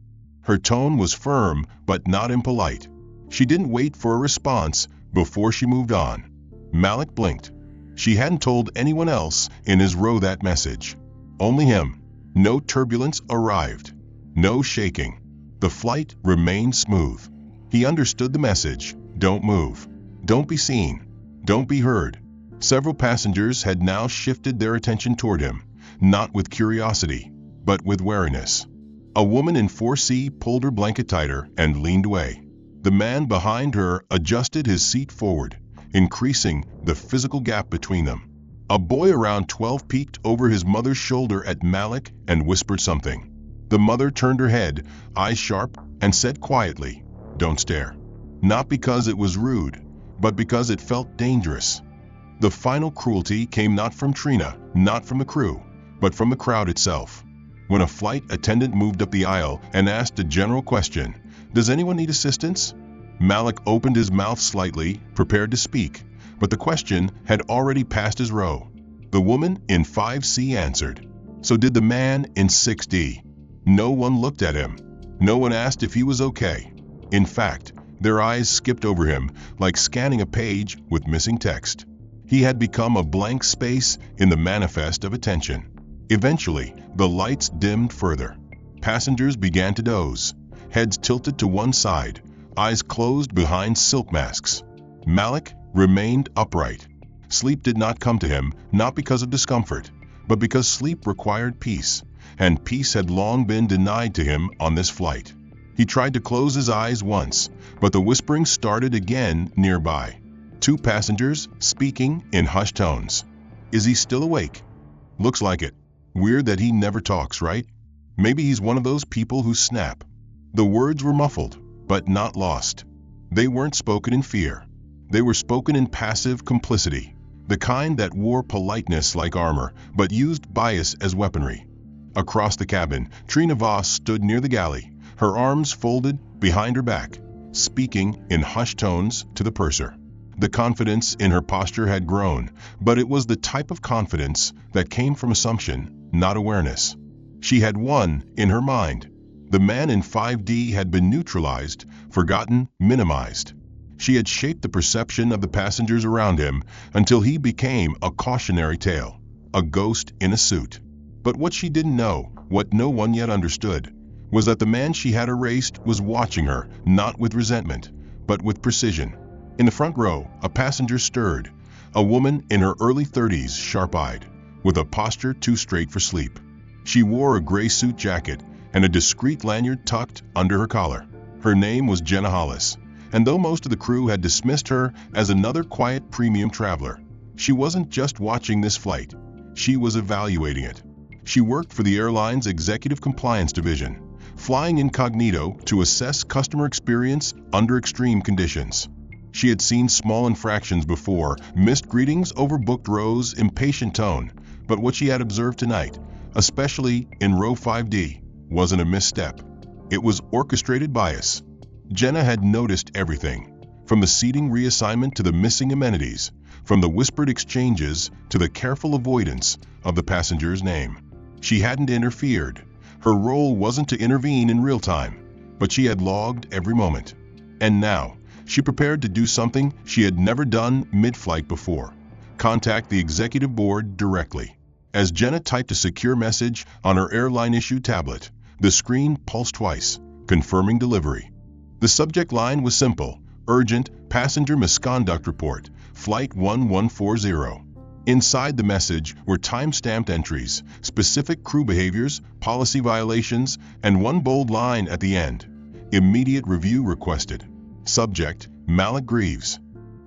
Her tone was firm but not impolite. She didn't wait for a response before she moved on. Malik blinked. She hadn't told anyone else in his row that message. Only him. No turbulence arrived. No shaking. The flight remained smooth. He understood the message. Don't move. Don't be seen. Don't be heard. Several passengers had now shifted their attention toward him, not with curiosity, but with wariness. A woman in 4C pulled her blanket tighter and leaned away. The man behind her adjusted his seat forward, increasing the physical gap between them. A boy around 12 peeked over his mother's shoulder at Malik and whispered something. The mother turned her head, eyes sharp, and said quietly, "Don't stare." Not because it was rude, but because it felt dangerous. The final cruelty came not from Trina, not from the crew, but from the crowd itself. When a flight attendant moved up the aisle and asked a general question, "Does anyone need assistance?" Malik opened his mouth slightly, prepared to speak, but the question had already passed his row. The woman in 5C answered. So did the man in 6D. No one looked at him. No one asked if he was okay. In fact, Their eyes skipped over him, like scanning a page with missing text. He had become a blank space in the manifest of attention. Eventually, the lights dimmed further. Passengers began to doze, heads tilted to one side, eyes closed behind silk masks. Malik remained upright. Sleep did not come to him, not because of discomfort, but because sleep required peace, and peace had long been denied to him on this flight. He tried to close his eyes once, but the whispering started again nearby. Two passengers speaking in hushed tones. Is he still awake? Looks like it. Weird that he never talks, right? Maybe he's one of those people who snap. The words were muffled, but not lost. They weren't spoken in fear. They were spoken in passive complicity, the kind that wore politeness like armor, but used bias as weaponry. Across the cabin, Trina Voss stood near the galley, her arms folded behind her back, speaking in hushed tones to the purser. The confidence in her posture had grown, but it was the type of confidence that came from assumption, not awareness. She had won in her mind. The man in 5D had been neutralized, forgotten, minimized. She had shaped the perception of the passengers around him until he became a cautionary tale, a ghost in a suit. But what she didn't know, what no one yet understood, was that the man she had erased was watching her, not with resentment, but with precision. In the front row, a passenger stirred, a woman in her early 30s, sharp-eyed, with a posture too straight for sleep. She wore a gray suit jacket and a discreet lanyard tucked under her collar. Her name was Jenna Hollis, and though most of the crew had dismissed her as another quiet premium traveler, she wasn't just watching this flight, she was evaluating it. She worked for the airline's executive compliance division, flying incognito to assess customer experience under extreme conditions. She had seen small infractions before, missed greetings over booked rows, impatient tone, but what she had observed tonight, especially in row 5D, wasn't a misstep. It was orchestrated bias. Jenna had noticed everything, from the seating reassignment to the missing amenities, from the whispered exchanges to the careful avoidance of the passenger's name. She hadn't interfered. Her role wasn't to intervene in real time, but she had logged every moment. And now, she prepared to do something she had never done mid-flight before: contact the executive board directly. As Jenna typed a secure message on her airline-issued tablet, the screen pulsed twice, confirming delivery. The subject line was simple: urgent passenger misconduct report, flight 1140. Inside the message were time-stamped entries, specific crew behaviors, policy violations, and one bold line at the end: immediate review requested. Subject: Malik Greaves.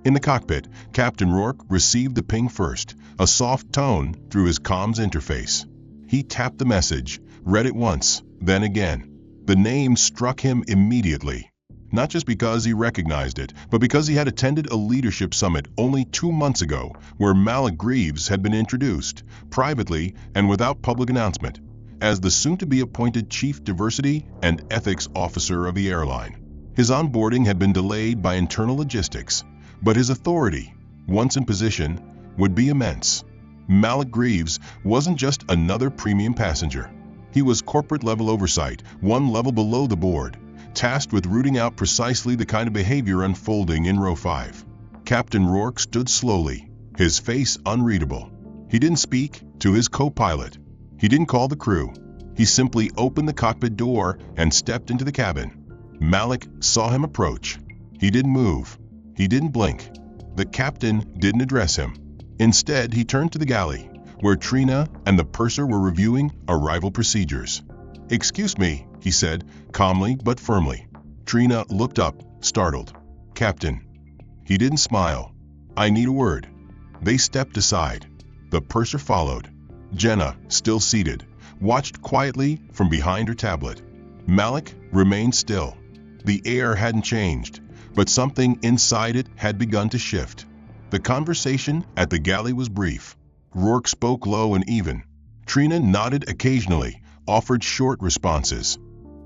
In the cockpit, Captain Rourke received the ping first, a soft tone through his comms interface. He tapped the message, read it once, then again. The name struck him immediately. Not just because he recognized it, but because he had attended a leadership summit only 2 months ago where Malik Greaves had been introduced, privately and without public announcement, as the soon-to-be appointed Chief Diversity and Ethics Officer of the airline. His onboarding had been delayed by internal logistics, but his authority, once in position, would be immense. Malik Greaves wasn't just another premium passenger. He was corporate-level oversight, one level below the board, tasked with rooting out precisely the kind of behavior unfolding in row 5. Captain Rourke stood slowly, his face unreadable. He didn't speak to his co-pilot. He didn't call the crew. He simply opened the cockpit door and stepped into the cabin. Malik saw him approach. He didn't move. He didn't blink. The captain didn't address him. Instead, he turned to the galley, where Trina and the purser were reviewing arrival procedures. "Excuse me," he said, calmly but firmly. Trina looked up, startled. "Captain." He didn't smile. "I need a word." They stepped aside. The purser followed. Jenna, still seated, watched quietly from behind her tablet. Malik remained still. The air hadn't changed, but something inside it had begun to shift. The conversation at the galley was brief. Rourke spoke low and even. Trina nodded occasionally, offered short responses.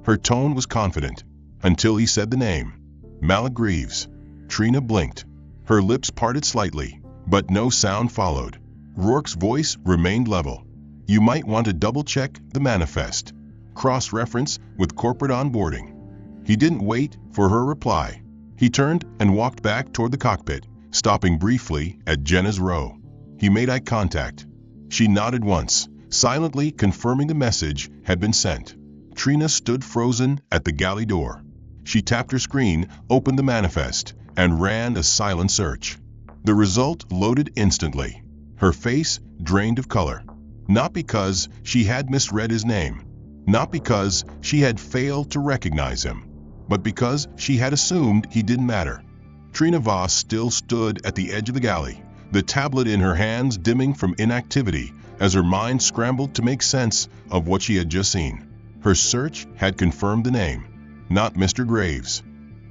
Her tone was confident, until he said the name. Malik Greaves. Trina blinked. Her lips parted slightly, but no sound followed. Rourke's voice remained level. "You might want to double-check the manifest. Cross-reference with corporate onboarding." He didn't wait for her reply. He turned and walked back toward the cockpit, stopping briefly at Jenna's row. He made eye contact. She nodded once, silently confirming the message had been sent. Trina stood frozen at the galley door. She tapped her screen, opened the manifest, and ran a silent search. The result loaded instantly. Her face drained of color. Not because she had misread his name, not because she had failed to recognize him, but because she had assumed he didn't matter. Trina Voss still stood at the edge of the galley, the tablet in her hands dimming from inactivity as her mind scrambled to make sense of what she had just seen. Her search had confirmed the name, not Mr. Graves.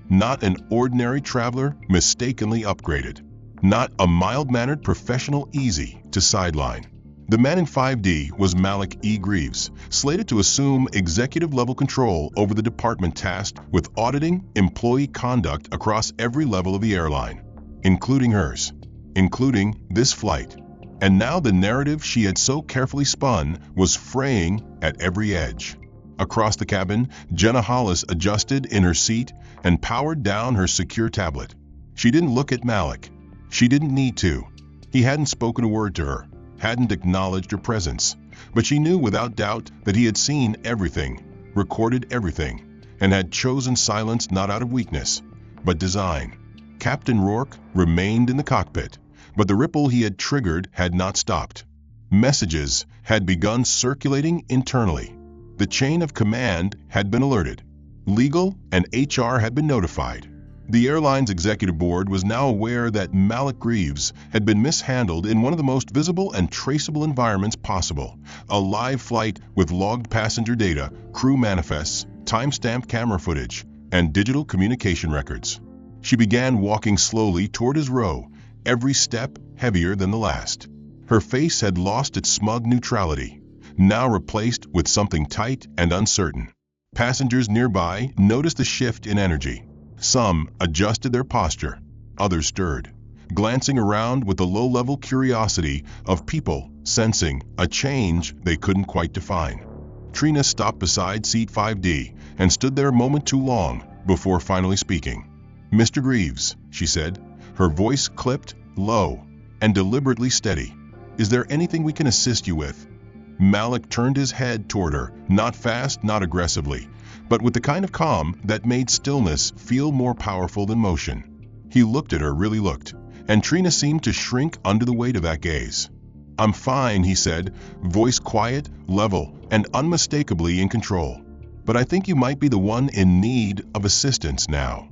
Not an ordinary traveler mistakenly upgraded. Not a mild-mannered professional easy to sideline. The man in 5D was Malik E. Greaves, slated to assume executive-level control over the department tasked with auditing employee conduct across every level of the airline, including hers, including this flight. And now the narrative she had so carefully spun was fraying at every edge. Across the cabin, Jenna Hollis adjusted in her seat and powered down her secure tablet. She didn't look at Malik. She didn't need to. He hadn't spoken a word to her, hadn't acknowledged her presence, but she knew without doubt that he had seen everything, recorded everything, and had chosen silence not out of weakness, but design. Captain Rourke remained in the cockpit, but the ripple he had triggered had not stopped. Messages had begun circulating internally. The chain of command had been alerted. Legal and HR had been notified. The airline's executive board was now aware that Malik Greaves had been mishandled in one of the most visible and traceable environments possible, a live flight with logged passenger data, crew manifests, time-stamped camera footage, and digital communication records. She began walking slowly toward his row, every step heavier than the last. Her face had lost its smug neutrality, now replaced with something tight and uncertain. Passengers nearby noticed the shift in energy. Some adjusted their posture, others stirred, glancing around with the low-level curiosity of people sensing a change they couldn't quite define. Trina stopped beside seat 5D and stood there a moment too long before finally speaking. "Mr. Greaves," she said, her voice clipped, low, and deliberately steady. "Is there anything we can assist you with?" Malik turned his head toward her, not fast, not aggressively, but with the kind of calm that made stillness feel more powerful than motion. He looked at her, really looked, and Trina seemed to shrink under the weight of that gaze. "I'm fine," he said, voice quiet, level, and unmistakably in control. "But I think you might be the one in need of assistance now."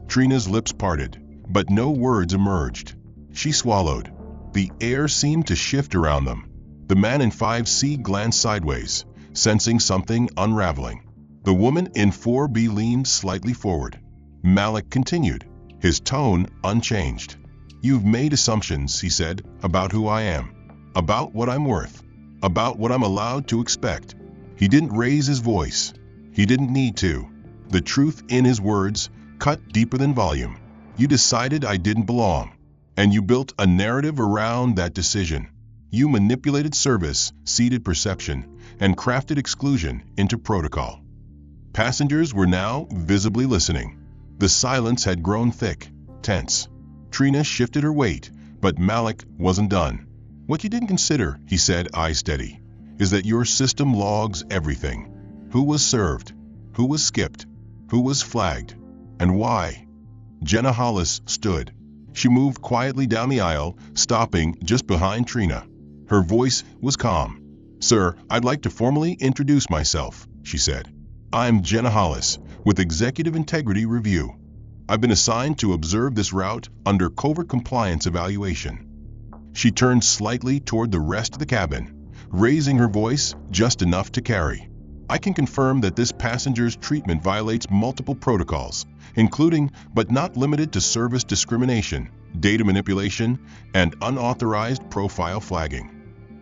Trina's lips parted, but no words emerged. She swallowed. The air seemed to shift around them. The man in 5C glanced sideways, sensing something unraveling. The woman in 4B leaned slightly forward. Malik continued, his tone unchanged. "You've made assumptions," he said, "about who I am, about what I'm worth, about what I'm allowed to expect." He didn't raise his voice. He didn't need to. The truth in his words cut deeper than volume. "You decided I didn't belong, and you built a narrative around that decision. You manipulated service, seeded perception, and crafted exclusion into protocol." Passengers were now visibly listening. The silence had grown thick, tense. Trina shifted her weight, but Malik wasn't done. "What you didn't consider," he said, eye steady, "is that your system logs everything. Who was served, who was skipped, who was flagged, and why." Jenna Hollis stood. She moved quietly down the aisle, stopping just behind Trina. Her voice was calm. "Sir, I'd like to formally introduce myself," she said. "I'm Jenna Hollis, with Executive Integrity Review. I've been assigned to observe this route under covert compliance evaluation." She turned slightly toward the rest of the cabin, raising her voice just enough to carry. "I can confirm that this passenger's treatment violates multiple protocols, including but not limited to service discrimination, data manipulation, and unauthorized profile flagging."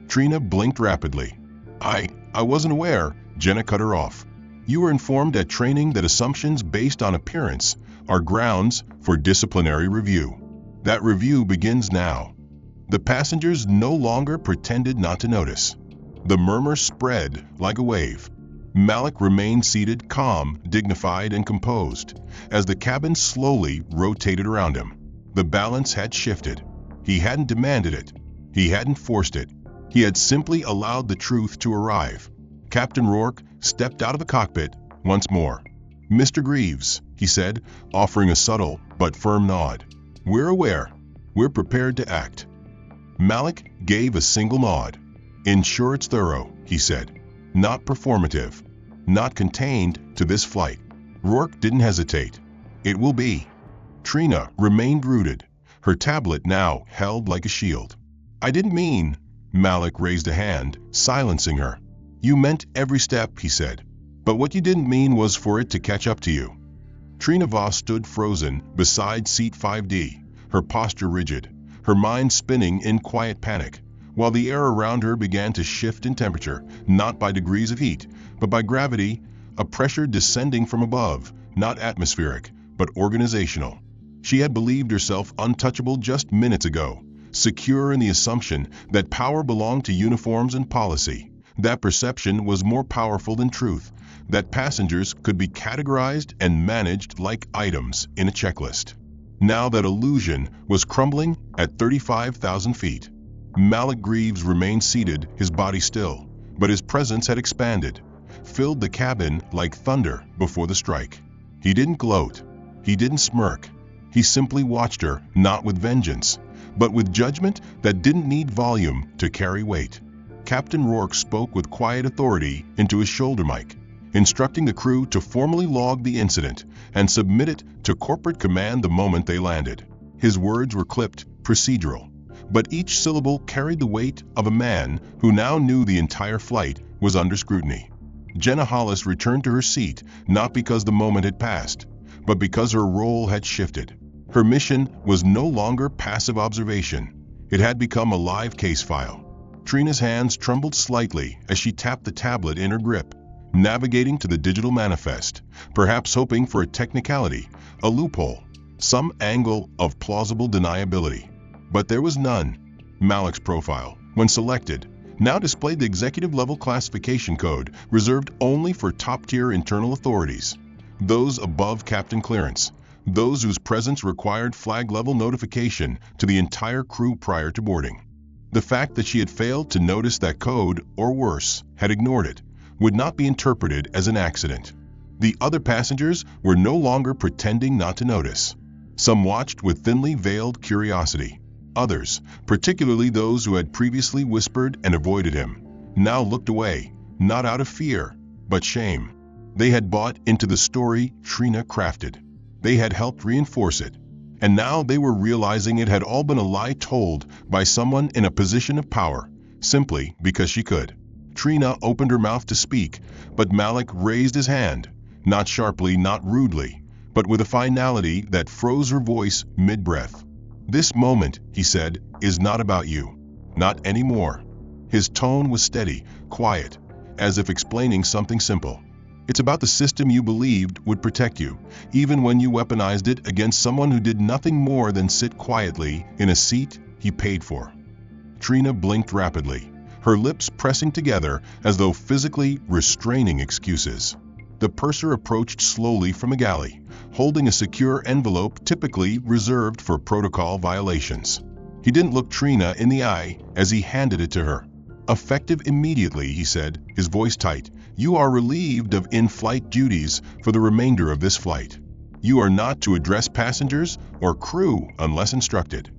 Trina blinked rapidly. I wasn't aware," Jenna cut her off. "You were informed at training that assumptions based on appearance are grounds for disciplinary review. That review begins now." The passengers no longer pretended not to notice. The murmur spread like a wave. Malik remained seated, calm, dignified, and composed, as the cabin slowly rotated around him. The balance had shifted. He hadn't demanded it. He hadn't forced it. He had simply allowed the truth to arrive. Captain Rourke stepped out of the cockpit once more. "Mr. Greaves," he said, offering a subtle but firm nod. "We're aware. We're prepared to act." Malik gave a single nod. "Ensure it's thorough," he said. "Not performative. Not contained to this flight." Rourke didn't hesitate. "It will be." Trina remained rooted, her tablet now held like a shield. "I didn't mean—" Malik raised a hand, silencing her. "You meant every step," he said. "But what you didn't mean was for it to catch up to you." Trina Voss stood frozen beside seat 5D, her posture rigid, her mind spinning in quiet panic, while the air around her began to shift in temperature, not by degrees of heat, but by gravity, a pressure descending from above, not atmospheric, but organizational. She had believed herself untouchable just minutes ago, secure in the assumption that power belonged to uniforms and policy. That perception was more powerful than truth, that passengers could be categorized and managed like items in a checklist. Now that illusion was crumbling at 35,000 feet. Malik Greaves remained seated, his body still, but his presence had expanded, filled the cabin like thunder before the strike. He didn't gloat. He didn't smirk. He simply watched her, not with vengeance, but with judgment that didn't need volume to carry weight. Captain Rourke spoke with quiet authority into his shoulder mic, instructing the crew to formally log the incident and submit it to corporate command the moment they landed. His words were clipped, procedural, but each syllable carried the weight of a man who now knew the entire flight was under scrutiny. Jenna Hollis returned to her seat, not because the moment had passed, but because her role had shifted. Her mission was no longer passive observation. It had become a live case file. Trina's hands trembled slightly as she tapped the tablet in her grip, navigating to the digital manifest, perhaps hoping for a technicality, a loophole, some angle of plausible deniability. But there was none. Malik's profile, when selected, now displayed the executive-level classification code reserved only for top-tier internal authorities, those above captain clearance, those whose presence required flag-level notification to the entire crew prior to boarding. The fact that she had failed to notice that code, or worse, had ignored it, would not be interpreted as an accident. The other passengers were no longer pretending not to notice. Some watched with thinly veiled curiosity. Others, particularly those who had previously whispered and avoided him, now looked away, not out of fear, but shame. They had bought into the story Trina crafted. They had helped reinforce it. And now they were realizing it had all been a lie told by someone in a position of power, simply because she could. Trina opened her mouth to speak, but Malik raised his hand, not sharply, not rudely, but with a finality that froze her voice mid-breath. "This moment," he said, "is not about you. Not anymore." His tone was steady, quiet, as if explaining something simple. "It's about the system you believed would protect you, even when you weaponized it against someone who did nothing more than sit quietly in a seat he paid for." Trina blinked rapidly, her lips pressing together as though physically restraining excuses. The purser approached slowly from a galley, holding a secure envelope typically reserved for protocol violations. He didn't look Trina in the eye as he handed it to her. "Effective immediately," he said, his voice tight. "You are relieved of in-flight duties for the remainder of this flight. You are not to address passengers or crew unless instructed."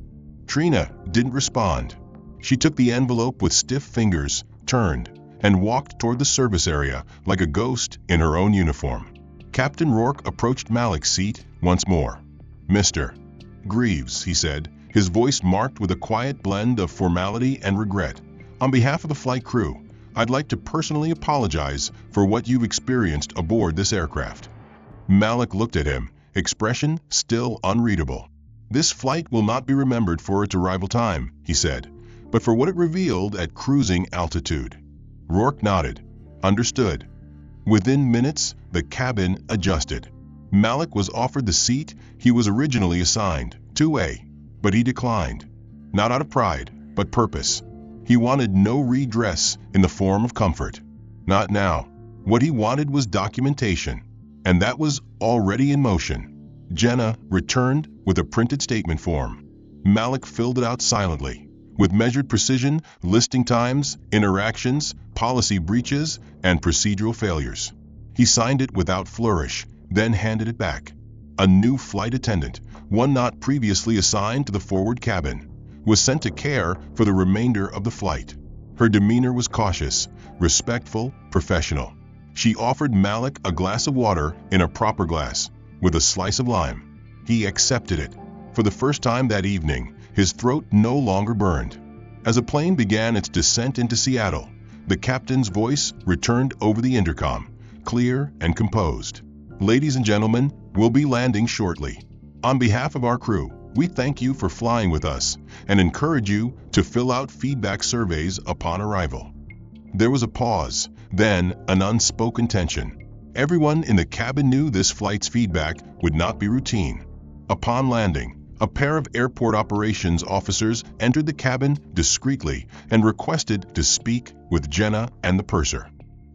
Trina didn't respond. She took the envelope with stiff fingers, turned, and walked toward the service area like a ghost in her own uniform. Captain Rourke approached Malik's seat once more. "Mr. Greaves," he said, his voice marked with a quiet blend of formality and regret. "On behalf of the flight crew, I'd like to personally apologize for what you've experienced aboard this aircraft." Malik looked at him, expression still unreadable. "This flight will not be remembered for its arrival time," he said, "but for what it revealed at cruising altitude." Rourke nodded. "Understood." Within minutes, the cabin adjusted. Malik was offered the seat he was originally assigned, 2A, but he declined. Not out of pride, but purpose. He wanted no redress in the form of comfort. Not now. What he wanted was documentation. And that was already in motion. Jenna returned with a printed statement form. Malik filled it out silently, with measured precision, listing times, interactions, policy breaches, and procedural failures. He signed it without flourish, then handed it back. A new flight attendant, one not previously assigned to the forward cabin, was sent to care for the remainder of the flight. Her demeanor was cautious, respectful, professional. She offered Malik a glass of water in a proper glass, with a slice of lime. He accepted it. For the first time that evening, his throat no longer burned. As a plane began its descent into Seattle, the captain's voice returned over the intercom, clear and composed. "Ladies and gentlemen, we'll be landing shortly. On behalf of our crew, we thank you for flying with us and encourage you to fill out feedback surveys upon arrival." There was a pause, then an unspoken tension. Everyone in the cabin knew this flight's feedback would not be routine. Upon landing, a pair of airport operations officers entered the cabin discreetly and requested to speak with Jenna and the purser.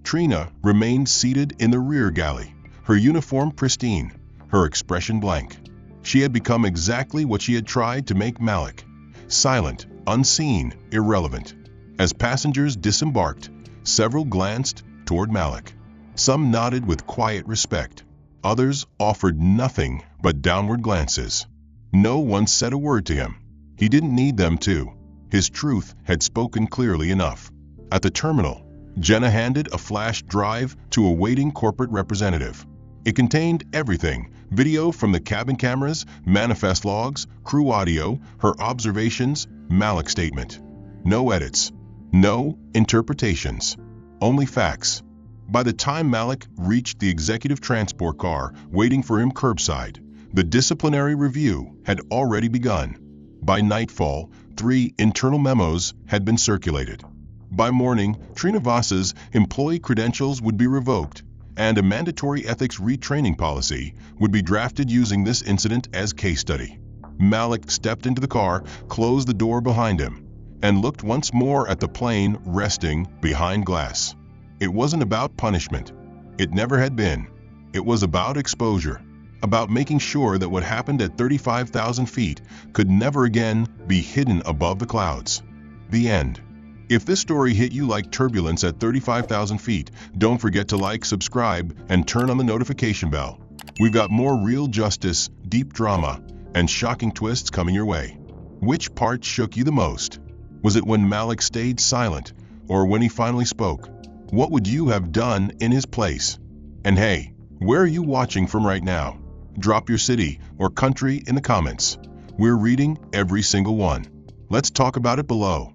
Trina remained seated in the rear galley, her uniform pristine, her expression blank. She had become exactly what she had tried to make Malik: silent, unseen, irrelevant. As passengers disembarked, several glanced toward Malik. Some nodded with quiet respect. Others offered nothing but downward glances. No one said a word to him. He didn't need them to. His truth had spoken clearly enough. At the terminal, Jenna handed a flash drive to a waiting corporate representative. It contained everything: video from the cabin cameras, manifest logs, crew audio, her observations, Malik's statement. No edits. No interpretations. Only facts. By the time Malik reached the executive transport car waiting for him curbside, the disciplinary review had already begun. By nightfall, 3 internal memos had been circulated. By morning, Trina Voss's employee credentials would be revoked, and a mandatory ethics retraining policy would be drafted using this incident as case study. Malik stepped into the car, closed the door behind him, and looked once more at the plane resting behind glass. It wasn't about punishment. It never had been. It was about exposure, about making sure that what happened at 35,000 feet could never again be hidden above the clouds. The end. If this story hit you like turbulence at 35,000 feet, don't forget to like, subscribe, and turn on the notification bell. We've got more real justice, deep drama, and shocking twists coming your way. Which part shook you the most? Was it when Malik stayed silent, or when he finally spoke? What would you have done in his place? And hey, where are you watching from right now? Drop your city or country in the comments. We're reading every single one. Let's talk about it below.